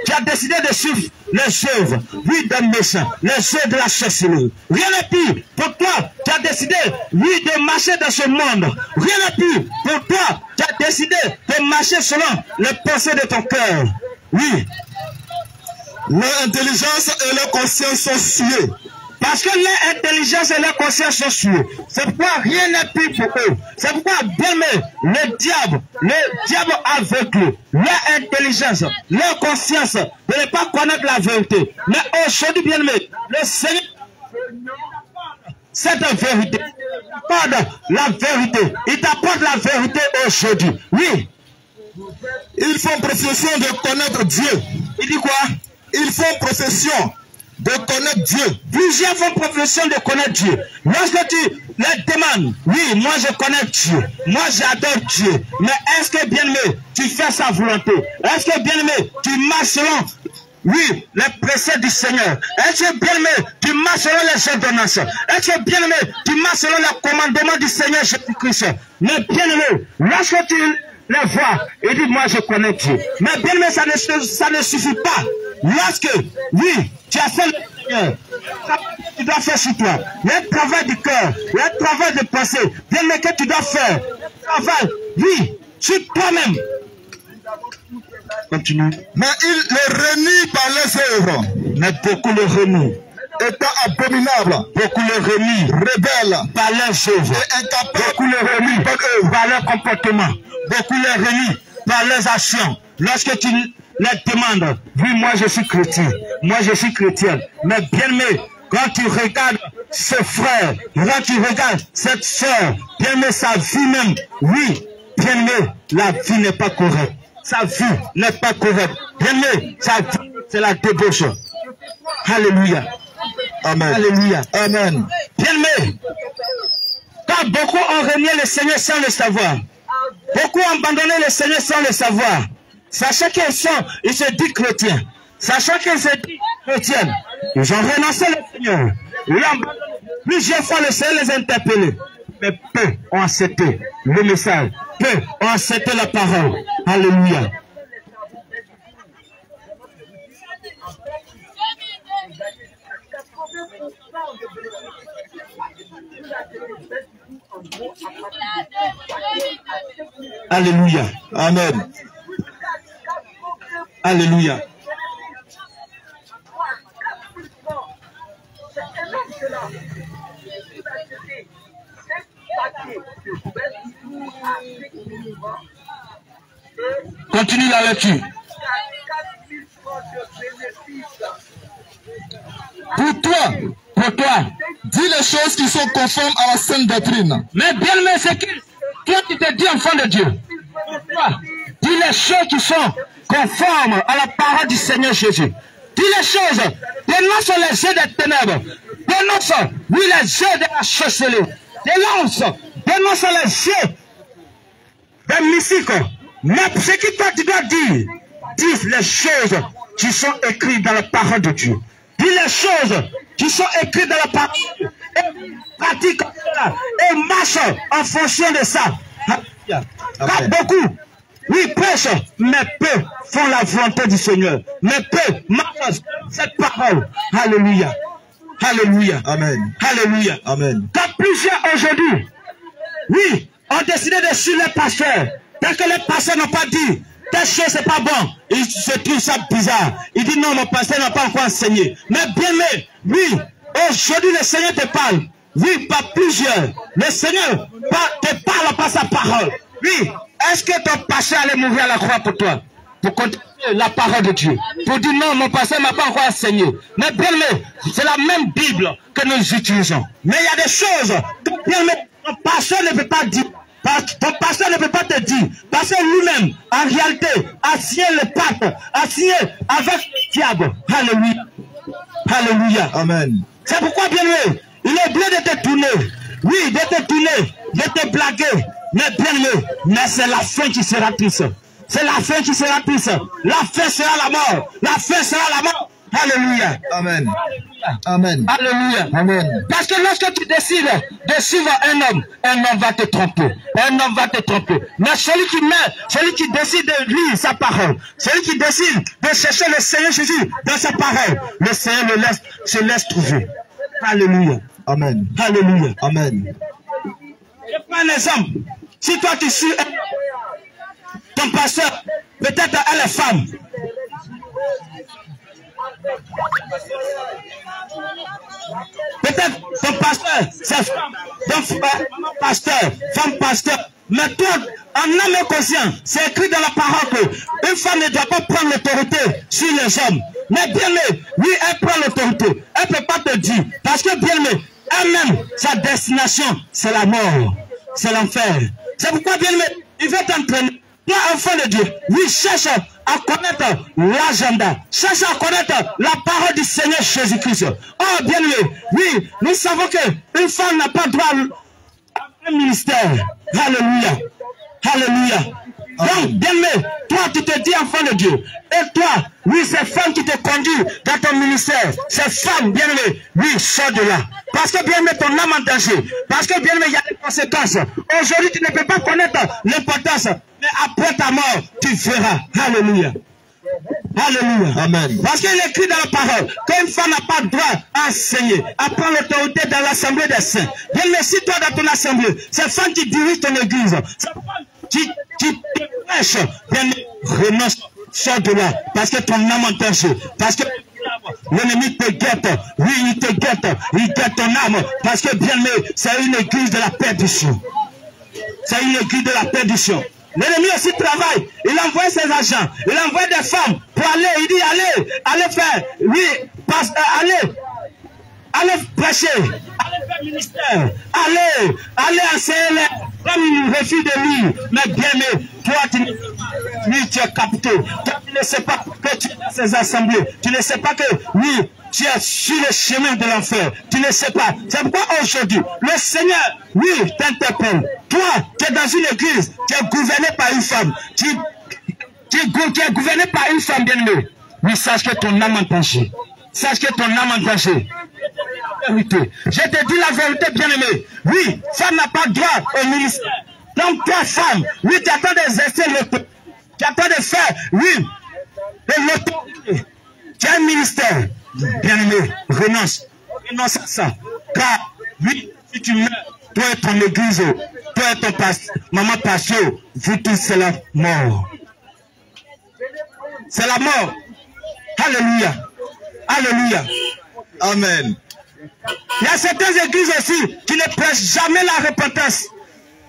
Tu as décidé de suivre les œuvres, oui, des méchants, les œuvres de la sorcellerie. Rien n'est pire. Pour toi, tu as décidé, oui, de marcher dans ce monde. Rien n'est pire. Pour toi, tu as décidé de marcher selon les pensées de ton cœur. Oui. Leur intelligence et leur conscience sont souillées. Parce que leur intelligence et leur conscience sont sûres. C'est pourquoi rien n'est plus pour eux. C'est pourquoi, bien aimé, le diable aveugle leur intelligence, leur conscience de ne pas connaître la vérité. Mais aujourd'hui, bien aimé, le Seigneur, cette vérité, la vérité, il t'apporte la vérité aujourd'hui. Oui. Ils font profession de connaître Dieu. Il dit quoi? Ils font profession de connaître Dieu. Plusieurs font profession de connaître Dieu. Lorsque tu leur demandes, oui, moi je connais Dieu, moi j'adore Dieu, mais est-ce que bien aimé, tu fais sa volonté? Est-ce que bien aimé, tu marches selon, oui, les préceptes du Seigneur? Est-ce que bien aimé, tu marches selon les ordonnances? Est-ce que bien aimé, tu marches selon les commandements du Seigneur Jésus-Christ? Mais bien aimé, lorsque tu les vois, il dit, moi je connais Dieu. Mais bien aimé, ça ne suffit pas. Lorsque, oui, tu as fait le Seigneur, tu dois faire sur toi. Le travail du cœur, le travail de pensée, bien aimé que tu dois faire. Le travail, oui, sur toi-même. Continue. Mais ils le renient par les œuvres. Mais beaucoup le renient. Étant abominable. Beaucoup le renient. Rebelles. Par leurs œuvres. Et incapables. Beaucoup le renient par leur comportement. Beaucoup le renient par leurs actions. Lorsque tu les demandes, oui, moi je suis chrétien, moi je suis chrétienne. Mais bien aimé, quand tu regardes ce frère, quand tu regardes cette soeur, bien aimé, sa vie même, oui, bien aimé, la vie n'est pas correcte. Sa vie n'est pas correcte. Bien aimé, sa vie, c'est la débauche. Alléluia. Amen. Alléluia. Amen. Bien aimé, quand beaucoup ont renié le Seigneur sans le savoir, beaucoup ont abandonné le Seigneur sans le savoir, sachant qu'ils se disent chrétiens, sachant qu'ils se disent chrétiennes, ils ont renoncé le Seigneur. Plusieurs fois le Seigneur les a interpellés, mais peu ont accepté le message, peu ont accepté la parole. Alléluia. Alléluia. Amen. Alléluia. Continue la lecture. Pour toi, dis les choses qui sont conformes à la sainte doctrine. Mais bien aimé, c'est que toi tu te dis enfant de Dieu. Pour toi, dis les choses qui sont conformes à la parole du Seigneur Jésus. Dis les choses. Dénonce les jeux des ténèbres. Dénonce, oui, les jeux de la sorcellerie. Dénonce les jeux des mystiques. Mais ce que toi tu dois dire, dis les choses qui sont écrites dans la parole de Dieu. Dis les choses qui sont écrites dans la parole de Dieu. Et pratique cela. Et marche en fonction de ça. Car beaucoup, oui, prêchent, mais peu font la volonté du Seigneur. Mais peu marchent cette parole. Alléluia. Alléluia. Amen. Alléluia. Amen. Car plusieurs aujourd'hui, oui, ont décidé de suivre les pasteurs. Parce que les pasteurs n'ont pas dit, telle chose c'est pas bon. Ils se trouvent ça bizarre. Ils disent non, mon pasteur n'a pas encore enseigné. Mais bien aimé, oui, aujourd'hui le Seigneur te parle. Oui, par plusieurs. Le Seigneur te parle par sa parole. Oui, est-ce que ton pasteur allait mourir à la croix pour toi? Pour continuer la parole de Dieu. Pour dire non, mon pasteur ne m'a pas encore enseigné. Mais bien aimé, c'est la même Bible que nous utilisons. Mais il y a des choses que bien aimé, ton pasteur ne peut pas dire. Ton pasteur ne peut pas te dire. Parce que lui-même, en réalité, a signé le pacte, a signé avec le diable. Alléluia. Alléluia. Amen. C'est pourquoi, bien aimé, il est bien de te tourner. Oui, de te tourner, de te blaguer. Mais bien aimé, mais c'est la fin qui sera triste. C'est la fin qui sera triste. La fin sera la mort. La fin sera la mort. Alléluia. Amen. Alléluia. Amen. Alléluia. Amen. Parce que lorsque tu décides de suivre un homme va te tromper. Un homme va te tromper. Mais celui qui décide de lire sa parole, celui qui décide de chercher le Seigneur Jésus dans sa parole, le Seigneur se laisse trouver. Alléluia. Amen. Alléluia. Amen. Je prends un exemple. Si toi tu suis ton pasteur, peut-être elle est femme. ton pasteur, c'est femme, ton pasteur, femme pasteur. Mais toi, en âme et conscience, c'est écrit dans la parole qu'une femme ne doit pas prendre l'autorité sur les hommes. Mais bien aimé, oui, elle prend l'autorité. Elle ne peut pas te dire. Parce que bien aimé, elle-même, sa destination, c'est la mort. C'est l'enfer. C'est pourquoi bien aimé, il veut t'entraîner. Toi, enfant de Dieu, oui, cherche à connaître l'agenda. Cherche à connaître la parole du Seigneur Jésus-Christ. Oh, bien aimé, oui, nous savons qu'une femme n'a pas droit à un ministère. Alléluia. Alléluia. Donc, bien aimé, toi, tu te dis enfant de Dieu. Et toi, oui, c'est femme qui te conduit dans ton ministère. C'est femme, bien aimé, oui, sors de là. Parce que bien aimé, ton âme en danger. Parce que bien aimé, il y a des conséquences. Aujourd'hui, tu ne peux pas connaître l'importance. Mais après ta mort, tu verras. Alléluia. Alléluia. Amen. Parce qu'il est écrit dans la parole qu'une femme n'a pas le droit à enseigner, à prendre l'autorité dans l'assemblée des saints. Bien, mais si toi dans ton assemblée, c'est femme qui dirige ton église, c'est femme qui prêche, bien, renonce, sors de là, parce que ton âme en danger, parce que l'ennemi te guette, oui, il te guette, il guette ton âme, parce que bien, mais c'est une église de la perdition. C'est une église de la perdition. L'ennemi aussi travaille. Il envoie ses agents. Il envoie des femmes pour aller. Il dit allez faire. Oui, allez prêcher. Allez faire ministère. Allez enseigner. Comme il refuse de lire. Mais bien aimé, toi tu es capté. Toi tu ne sais pas que tu es dans ces assemblées. Tu ne sais pas que oui, tu es sur le chemin de l'enfer. Tu ne sais pas. C'est pourquoi aujourd'hui, le Seigneur, oui, t'interpelle. Toi, tu es dans une église, tu es gouverné par une femme. Tu es gouverné par une femme bien-aimée. Oui, sache que ton âme en danger. Sache que ton âme en danger. Je te dis la vérité, bien-aimé. Oui, femme n'a pas droit au ministère. Donc toi, femme, oui, tu attends d'exercer l'autorité. Tu attends de faire, oui, de l'autorité. Tu as un ministère. Bien-aimé, renonce à ça. Car, oui, si tu meurs, toi et ton église, toi et ton pasteur, maman pasteur, vous tous, c'est la mort. C'est la mort. Alléluia. Alléluia. Amen. Il y a certaines églises aussi qui ne prêchent jamais la repentance.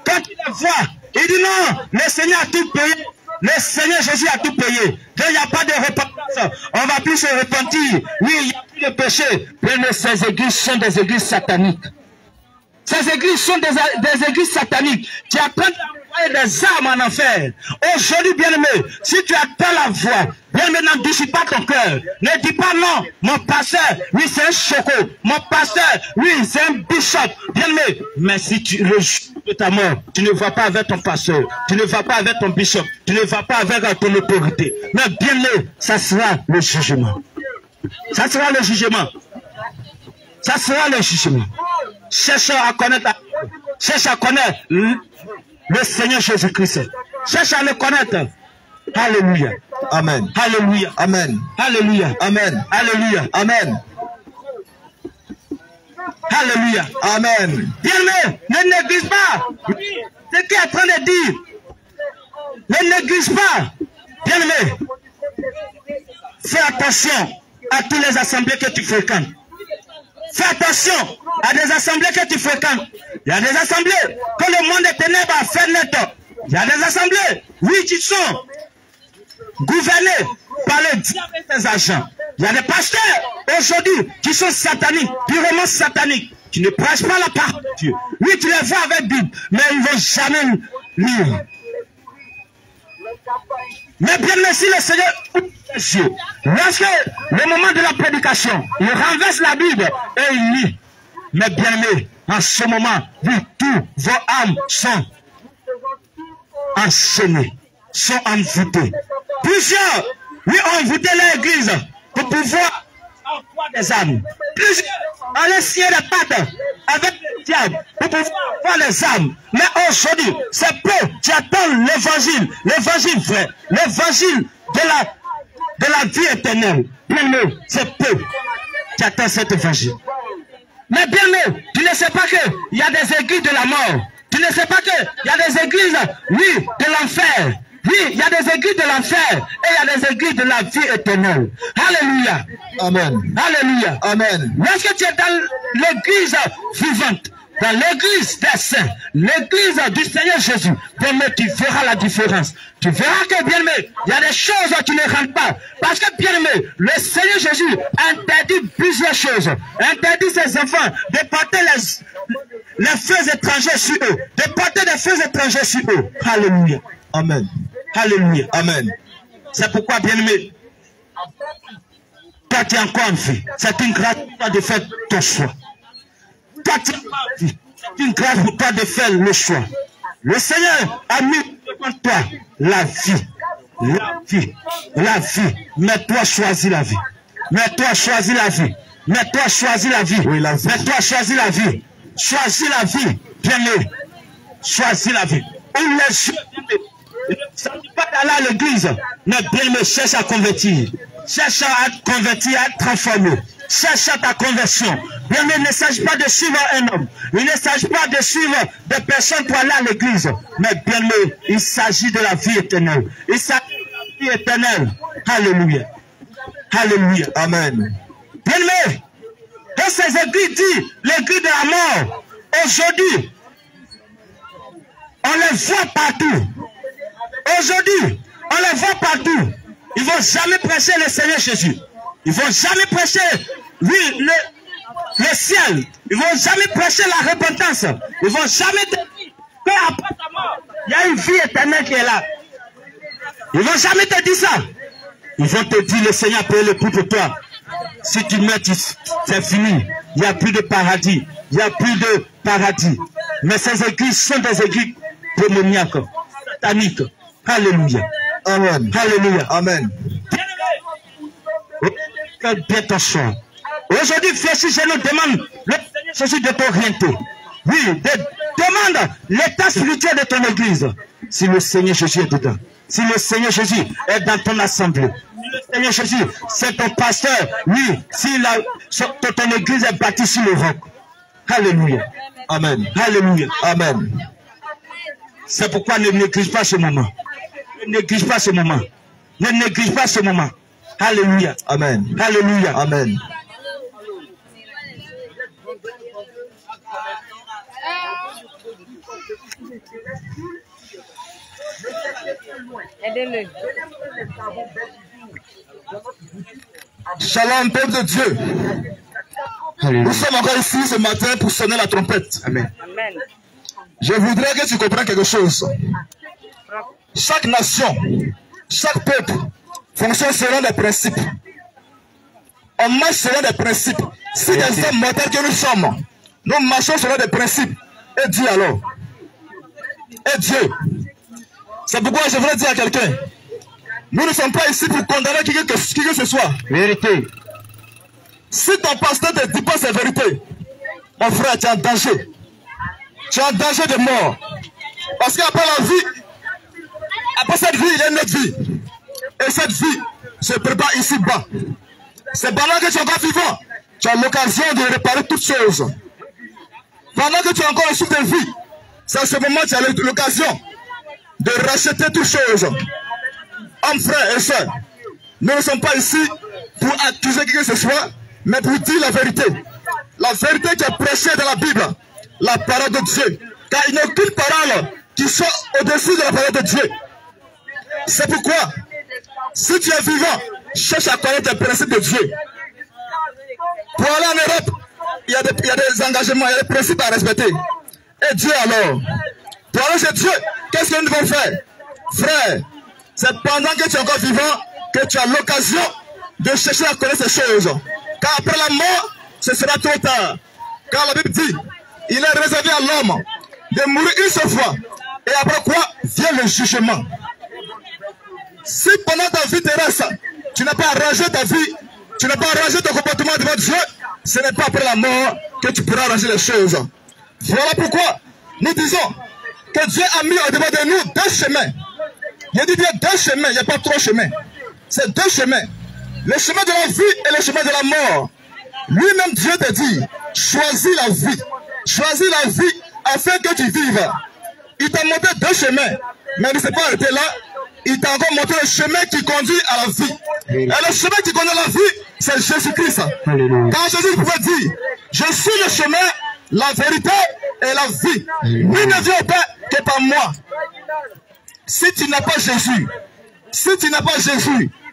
Quand tu les vois, ils disent non, le Seigneur a tout payé. Le Seigneur Jésus a tout payé. Donc il n'y a pas de repentance. On va plus se repentir. Oui, il n'y a plus de péché. Mais ces églises sont des églises sataniques. Ces églises sont des églises sataniques qui attendent d'envoyer des armes en enfer. Aujourd'hui, bien-aimé, si tu attends la voix, bien-aimé, n'endurcis pas ton cœur. Ne dis pas non, mon pasteur, oui, c'est un choco. Mon pasteur, oui, c'est un bishop. Bien-aimé, mais si le jour de ta mort, tu ne vas pas avec ton pasteur, tu ne vas pas avec ton bishop, tu ne vas pas avec ton autorité. Mais bien-aimé, ça sera le jugement. Ça sera le jugement. Ça sera le jugement. Cherche à connaître le Seigneur Jésus-Christ. Cherche à le connaître. Alléluia. Amen. Alléluia. Amen. Alléluia. Amen. Alléluia. Amen. Alléluia. Amen. Bien-aimé, ne néglige pas ce qu'il est en train de dire. Ne néglige pas. Bien-aimé, fais attention à toutes les assemblées que tu fréquentes. Fais attention à des assemblées que tu fréquentes. Il y a des assemblées que le monde des ténèbres a fait net. Il y a des assemblées, oui, qui sont gouvernées par le diable et ses agents. Il y a des pasteurs aujourd'hui qui sont sataniques, purement sataniques, qui ne prêchent pas la parole de Dieu. Oui, tu les vois avec Bible, mais ils ne vont jamais lire. Mais bien merci le Seigneur, lorsque le moment de la prédication, il renverse la Bible et il lit. Mais bien aimé, en ce moment, oui, tous vos âmes sont enchaînées, sont envoûtées. Plusieurs, oui, ont envoûté l'église pour pouvoir avoir des âmes. Plusieurs ont laissé les pattes avec le diable pour pouvoir avoir les âmes. Mais aujourd'hui, c'est peu. Tu attends l'évangile vrai, l'évangile de la vie éternelle. Bien aimé, c'est peu. Tu attends cet évangile. Mais bien aimé, tu ne sais pas qu'il y a des églises de la mort. Tu ne sais pas qu'il y a des églises, oui, de l'enfer. Oui, il y a des églises de l'enfer et il y a des églises de la vie éternelle. Alléluia. Amen. Alléluia. Amen. Lorsque tu es dans l'église vivante, dans l'église des saints, l'église du Seigneur Jésus, bien-aimé, tu verras la différence. Tu verras que, bien-aimé, il y a des choses qui ne rentrent pas. Parce que, bien-aimé, le Seigneur Jésus interdit plusieurs choses. Interdit ses enfants de porter les feux étrangers sur eux. De porter des feux étrangers sur eux. Alléluia. Amen. Alléluia. Amen. C'est pourquoi, bien-aimé, toi tu es encore en vie. C'est une grâce pour toi de faire ton choix. Toi tu es encore en vie. C'est une grâce pour toi de faire le choix. Le Seigneur a mis devant toi la vie. La vie. La vie. Mais toi choisis la vie. Mais toi choisis la vie. Mais toi choisis la vie. Oui, la vie. Mais toi choisis la vie. Choisis la vie. Bien-aimé. Choisis la vie. Ouvre les yeux. Ça ne dit pas d'aller à l'église, mais bien me cherche à convertir. Cherche à être converti, à être transformé. Cherche à ta conversion. Bien, il ne s'agit pas de suivre un homme. Il ne s'agit pas de suivre des personnes pour aller à l'église. Mais bien, il s'agit de la vie éternelle. Il s'agit de la vie éternelle. Alléluia. Alléluia. Amen. Bien, mais, dans ces églises dit, l'église de la mort, aujourd'hui, on les voit partout. Aujourd'hui, on les voit partout. Ils ne vont jamais prêcher le Seigneur Jésus. Ils ne vont jamais prêcher, oui, le ciel. Ils ne vont jamais prêcher la repentance. Ils ne vont jamais te dire qu'après ta mort, il y a une vie éternelle qui est là. Ils ne vont jamais te dire ça. Ils vont te dire, le Seigneur paye le prix pour toi. Si tu meurs, c'est fini. Il n'y a plus de paradis. Il n'y a plus de paradis. Mais ces églises sont des églises démoniaques, sataniques. Alléluia. Amen. Alléluia. Amen. Bien ton choix. Aujourd'hui, frère, si je nous demande le Seigneur Jésus de t'orienter. Oui, demande l'état spirituel de ton église. Si le Seigneur Jésus est dedans. Si le Seigneur Jésus est dans ton assemblée. Si le Seigneur Jésus, c'est ton pasteur. Oui, si ton église est bâtie sur le roc. Alléluia. Amen. Alléluia. Amen. C'est pourquoi ne néglige pas ce moment. Ne néglige pas ce moment. Ne néglige pas ce moment. Alléluia. Amen. Alléluia. Amen. Aidez-le. Shalom, peuple de Dieu. Nous sommes encore ici ce matin pour sonner la trompette. Amen. Amen. Je voudrais que tu comprennes quelque chose. Chaque nation, chaque peuple fonctionne selon des principes. On marche selon des principes. Si des hommes mortels que nous sommes, nous marchons selon des principes. Et Dieu alors? Et Dieu? C'est pourquoi je voudrais dire à quelqu'un, nous ne sommes pas ici pour condamner qui que ce soit. Vérité. Si ton pasteur ne te dit pas cette vérité, mon frère, tu es en danger. Tu es en danger de mort. Parce qu'après la vie, après cette vie, il y a une autre vie. Et cette vie se prépare ici-bas. C'est pendant que tu es encore vivant, tu as l'occasion de réparer toutes choses. Pendant que tu es encore en souffle de vie, c'est à ce moment que tu as l'occasion de racheter toutes choses. Hommes, frères et sœurs, nous ne sommes pas ici pour accuser qui que ce soit, mais pour dire la vérité. La vérité qui est prêchée dans la Bible, la parole de Dieu. Car il n'y a aucune parole qui soit au-dessus de la parole de Dieu. C'est pourquoi, si tu es vivant, cherche à connaître les principes de Dieu. Pour aller en Europe, il y a des engagements, il y a des principes à respecter. Et Dieu alors, pour aller chez Dieu, qu'est-ce que nous devons faire? Frère, c'est pendant que tu es encore vivant que tu as l'occasion de chercher à connaître ces choses. Car après la mort, ce sera trop tard. Car la Bible dit, il est réservé à l'homme de mourir une seule fois. Et après quoi vient le jugement. Si pendant ta vie terrestre, tu n'as pas arrangé ta vie, tu n'as pas arrangé ton comportement devant Dieu, ce n'est pas après la mort que tu pourras arranger les choses. Voilà pourquoi nous disons que Dieu a mis au devant de nous deux chemins. Il dit bien deux chemins, il n'y a pas trois chemins. C'est deux chemins. Le chemin de la vie et le chemin de la mort. Lui-même Dieu te dit, choisis la vie. Choisis la vie afin que tu vives. Il t'a montré deux chemins, mais il ne s'est pas arrêté là. il t'a encore montré le chemin qui conduit à la vie. Et le chemin qui conduit à la vie, c'est Jésus-Christ. Quand Jésus pouvait dire, je suis le chemin, la vérité et la vie. Lui ne vient pas que par moi. Si tu n'as pas Jésus,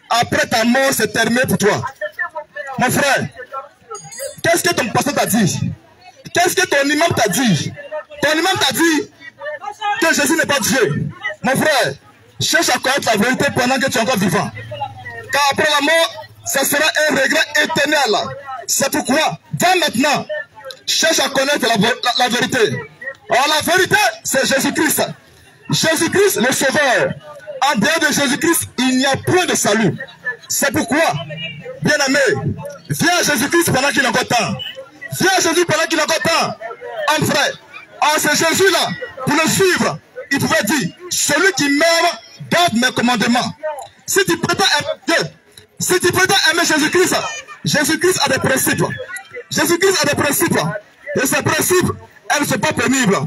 après ta mort, c'est terminé pour toi. Mon frère, qu'est-ce que ton pasteur t'a dit? Qu'est-ce que ton imam t'a dit? Ton imam t'a dit que Jésus n'est pas Dieu. Mon frère, cherche à connaître la vérité pendant que tu es encore vivant. Car après la mort, ça sera un regret éternel. C'est pourquoi, dès maintenant, cherche à connaître la vérité. Alors la vérité, c'est Jésus-Christ. Jésus-Christ, le Sauveur. En dehors de Jésus-Christ, il n'y a point de salut. C'est pourquoi, bien-aimé, viens à Jésus-Christ pendant qu'il est encore temps. Viens à Jésus pendant qu'il est encore temps. En frère, c'est Jésus-là, pour le suivre, il pouvait dire, celui qui m'aime, garde mes commandements. Si tu prétends aimer Dieu, si tu prétends aimer Jésus-Christ, Jésus-Christ a des principes. Jésus-Christ a des principes. Et ces principes, elles ne sont pas pénibles.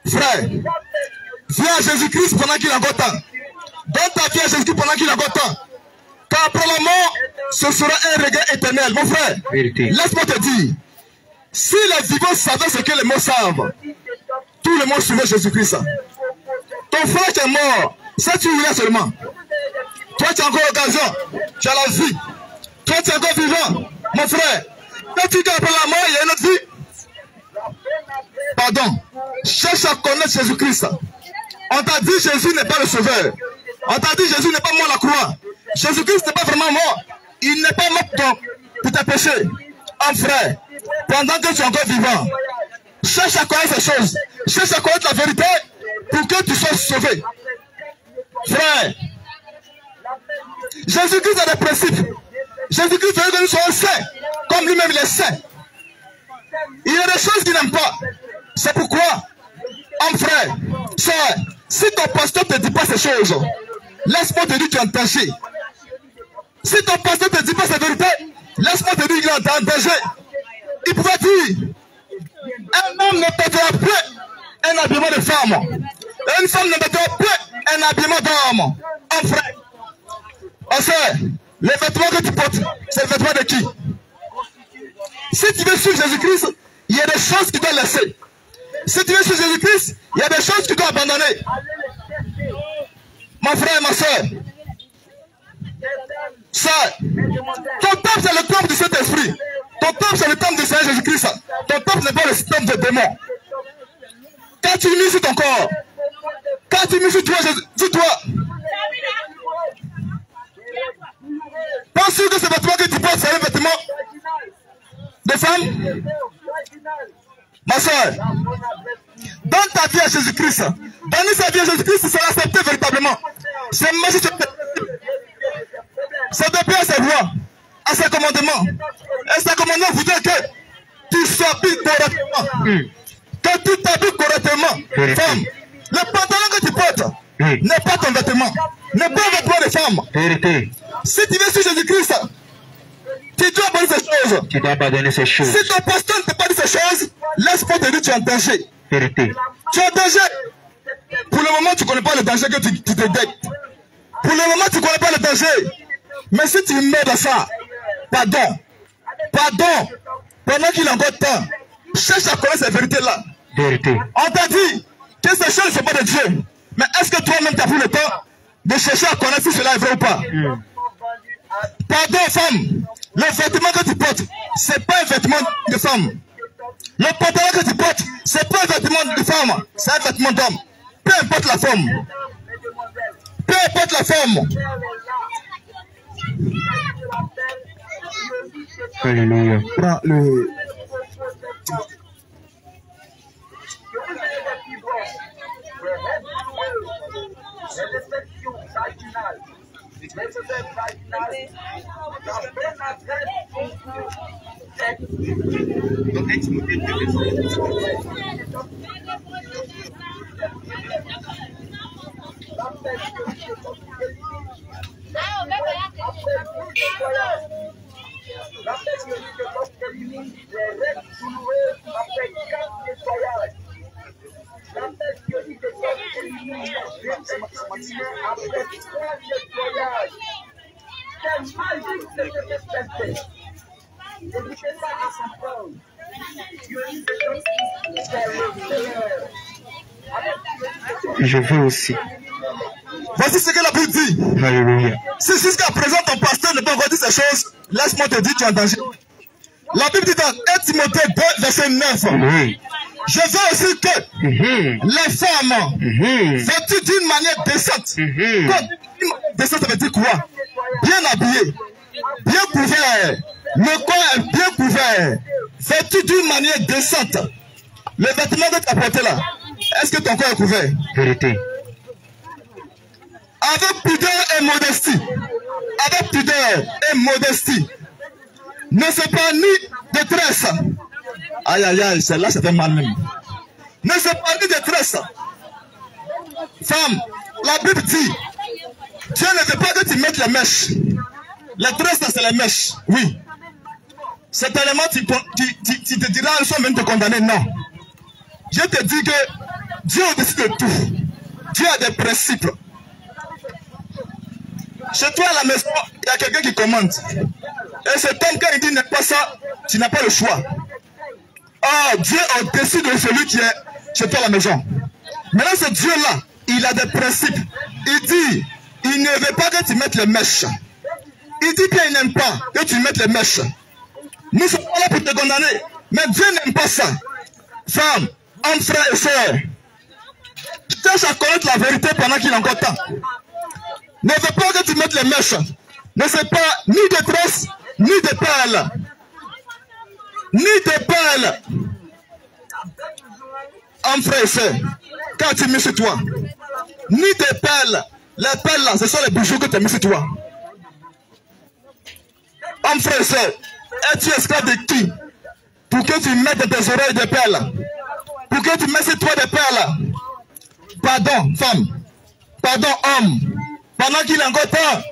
Frère, viens à Jésus-Christ pendant qu'il est encore temps. Donne ta vie à Jésus-Christ pendant qu'il est encore temps. Car après la mort, ce sera un regret éternel. Mon frère, laisse-moi te dire, si les vivants savaient ce que les morts savent, tout le monde suivait Jésus-Christ. Ton frère qui est mort, ça tu voulais seulement. Toi tu as encore l'occasion, tu as la vie. Toi tu es encore vivant, mon frère. Quand tu dis après la mort, il y a une autre vie. Pardon, cherche à connaître Jésus-Christ. On t'a dit Jésus n'est pas le sauveur. On t'a dit Jésus n'est pas mort à la croix. Jésus-Christ n'est pas vraiment mort. Il n'est pas mort pour tes péchés. En frère, pendant que tu es encore vivant, cherche à connaître ces choses. Cherche à connaître la vérité pour que tu sois sauvé. Frère, Jésus-Christ a des principes. Jésus-Christ veut que nous soyons saints, comme lui-même il est saint. Il y a des choses qu'il n'aime pas. C'est pourquoi, en frère, soeur, si ton pasteur ne te dit pas ces choses, laisse-moi te dire que tu es en danger. Si ton pasteur ne te dit pas cette vérité, laisse-moi te dire qu'il est en danger. Il pouvait dire, un homme ne portera plus un habillement de femme. Et une femme ne portera plus un habillement d'homme. En frère, en soeur, les vêtements que tu portes, c'est le vêtement de qui? Si tu veux suivre Jésus-Christ, il y a des choses que tu dois laisser. Si tu veux suivre Jésus-Christ, il y a des choses que tu dois abandonner. Mon frère et ma soeur, ton temple c'est le temple du Saint-Esprit. Ton temple c'est le temple du Seigneur Jésus-Christ. Ton temple n'est pas le temple des démons. Quand tu mises sur ton corps, quand tu mises sur toi, dis-toi, pense-tu que ce vêtement que tu portes c'est un vêtement de femme? Ma soeur, donne ta vie à Jésus-Christ. Donner sa vie à Jésus-Christ, c'est l'accepter véritablement. C'est marcher sur c'est de à ses voies, à ses commandements. Et ses commandements voudraient que tu s'habilles correctement. Que tu t'habilles correctement. Femme, le pantalon que tu portes n'est pas ton vêtement. N'est pas un vêtement de femme. Si tu veux suivre Jésus-Christ, tu dois abandonner ces choses. Tu dois abandonner ces choses. Si ton pasteur ne t'a pas dit ces choses, laisse-moi te dire que tu es en danger. Vérité. Tu es en danger. Pour le moment, tu ne connais pas le danger que tu te détectes. Pour le moment, tu ne connais pas le danger. Mais si tu mets dans ça, pardon, pendant qu'il a encore temps, cherche à connaître cette vérité-là. Vérité. On t'a dit que ces choses ne sont pas de Dieu. Mais est-ce que toi-même tu as pris le temps de chercher à connaître si cela est vrai ou pas? Pardon, femme, le vêtement que tu portes, c'est pas un vêtement de femme. Le pantalon que tu portes, c'est pas un vêtement de femme, c'est un vêtement d'homme. Peu importe la forme. Peu importe la forme. Alléluia. Prends le... Je veux aussi. Voici ce que la Bible dit. Alléluia. Si jusqu'à présent ton pasteur ne peut pas dire ces choses, laisse-moi te dire tu es en danger. La Bible dit dans 1 Timothée 2, verset 9. Oui. Je veux aussi que les femmes vêtues d'une manière décente. Décente, ça veut dire quoi? Bien habillées, bien couvertes. Le corps est bien couvert. Vêtues d'une manière décente. Le vêtement que tu as porté là, est-ce que ton corps est couvert? Vérité. Avec pudeur et modestie. Avec pudeur et modestie. Ne sépare ni détresse. Aïe aïe aïe, celle-là c'était mal même. Ne sépare ni détresse. Femme, la Bible dit, Dieu ne veut pas que tu mettes les mèches. Les tresses, c'est les mèches. Oui. Cet élément, tu te diras, ils sont même te condamner. Non. Je te dis que Dieu est au-dessus de tout. Dieu a des principes. Chez toi à la maison, il y a quelqu'un qui commande. Et cet homme, quand il dit n'est pas ça, tu n'as pas le choix. Oh, Dieu est au-dessus de celui qui est chez toi à la maison. Maintenant, ce Dieu-là, il a des principes. Il dit, il ne veut pas que tu mettes les mèches. Il dit qu'il n'aime pas que tu mettes les mèches. Nous sommes pas là pour te condamner. Mais Dieu n'aime pas ça. Femme, homme, frère et soeur, cherche à connaître la vérité pendant qu'il a encore temps. Ne veut pas que tu mettes les mèches. Ne sais pas ni de tresses, ni de perles. Ni de perles. Homme, frère et soeur, quand tu mets sur toi, ni de perles. Les perles là, ce sont les bijoux que tu as mis sur toi. Homme, frère et soeur, es-tu esclave de qui? Pour que tu mettes dans tes oreilles des perles. Pour que tu mettes sur toi des perles. Pardon, femme. Pardon, homme. Pendant qu'il est encore temps.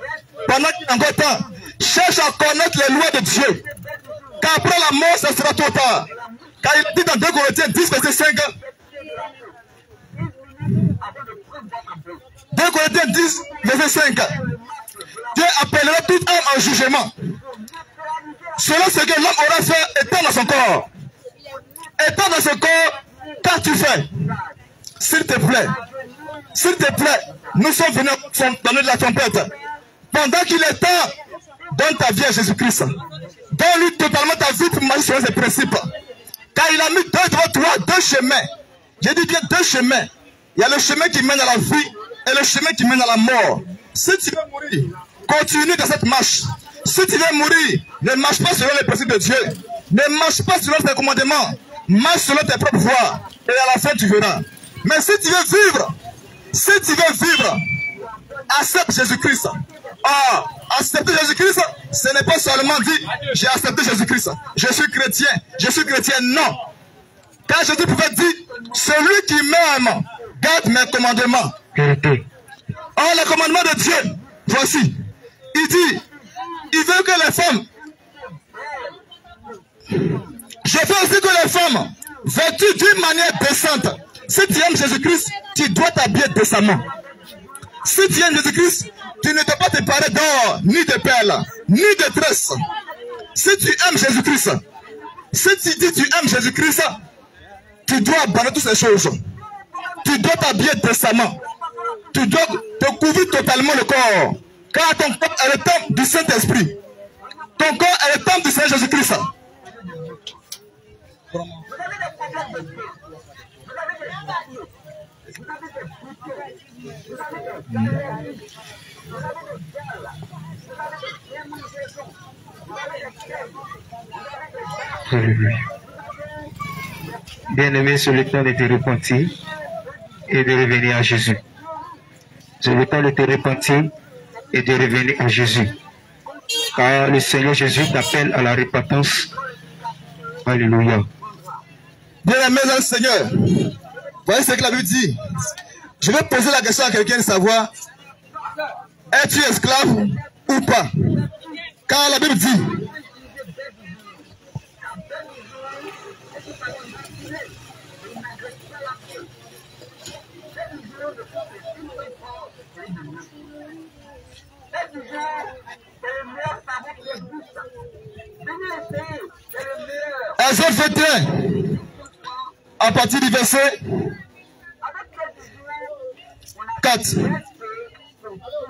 Pendant qu'il est encore temps. Cherche à connaître les lois de Dieu. Car après la mort, ça sera trop tard. Car il dit dans 2 Corinthiens 10, verset 5. 2 Corinthiens 10, verset 5. Dieu appellera toute âme en jugement. Selon ce que l'homme aura fait étant dans son corps. Étant dans son corps, qu'as-tu fait? S'il te plaît. S'il te plaît, nous sommes venus donner de la trompette. Pendant qu'il est temps, donne ta vie à Jésus-Christ. Donne-lui totalement ta vie pour marcher selon ses principes. Car il a mis devant toi 2 chemins. J'ai dit bien 2 chemins. Il y a le chemin qui mène à la vie et le chemin qui mène à la mort. Si tu veux mourir, continue dans cette marche. Si tu veux mourir, ne marche pas selon les principes de Dieu. Ne marche pas selon tes commandements. Marche selon tes propres voies. Et à la fin, tu verras. Mais si tu veux vivre, accepte Jésus-Christ. Ah, accepter Jésus-Christ, ce n'est pas seulement dire, j'ai accepté Jésus-Christ. Je suis chrétien, non. Car Jésus pouvait dire, celui qui m'aime, garde mes commandements. Oh, les commandements de Dieu, voici. Il dit, il veut que les femmes, je veux aussi que les femmes, vêtues d'une manière décente. Si tu aimes Jésus-Christ, tu dois t'habiller décemment. Si tu aimes Jésus-Christ, tu ne dois pas te parer d'or, ni de perles, ni de tresses. Si tu aimes Jésus-Christ, si tu dis tu aimes Jésus-Christ, tu dois abandonner toutes ces choses. Tu dois t'habiller décemment. Tu dois te couvrir totalement le corps. Car ton corps est le temple du Saint-Esprit. Ton corps est le temple du Seigneur Jésus-Christ. Bien-aimé, c'est le temps de te repentir et de revenir à Jésus. C'est le temps de te repentir et de revenir à Jésus. Car le Seigneur Jésus t'appelle à la repentance. Alléluia. Bien-aimé dans le Seigneur, voyez ce que la Bible dit. Je vais poser la question à quelqu'un de savoir, es-tu esclave ou pas? Car la Bible dit, Exode 21, à partir du verset 4.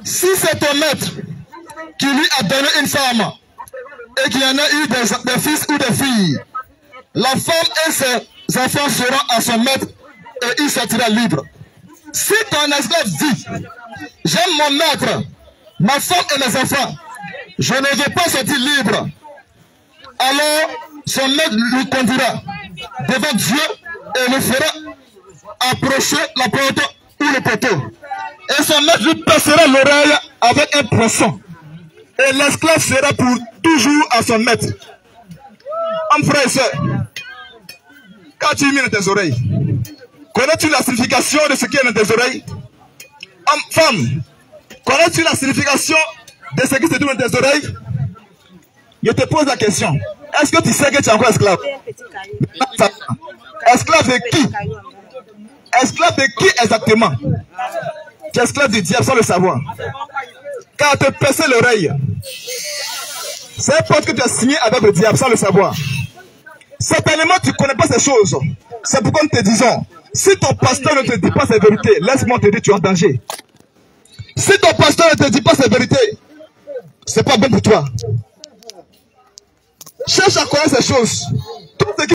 Si c'est ton maître qui lui a donné une femme et qu'il y en a eu des fils ou des filles, la femme et ses enfants seront à son maître et il sortira libre. Si ton esclave dit, j'aime mon maître, ma femme et mes enfants, je ne veux pas sortir libre, alors son maître lui conduira devant Dieu et le fera approcher la porte ou le poteau. Et son maître lui passera l'oreille avec un poisson. Et l'esclave sera pour toujours à son maître. Homme, frère et soeur, quand tu mets dans tes oreilles, connais-tu la signification de ce qui est dans tes oreilles? Homme, femme, connais-tu la signification de ce qui se trouve dans tes oreilles? Je te pose la question. Est-ce que tu sais que tu es encore esclave? Esclave de qui? Esclave de qui exactement? Tu es esclave du diable sans le savoir. Quand on te perce l'oreille, c'est un pote que tu as signé avec le diable sans le savoir. Certainement, tu ne connais pas ces choses. C'est pourquoi nous te disons, si ton pasteur ne te dit pas ces vérités, laisse-moi te dire, tu es en danger. Si ton pasteur ne te dit pas ces vérités, c'est pas bon pour toi. Cherche à connaître ces choses. Tout ce qui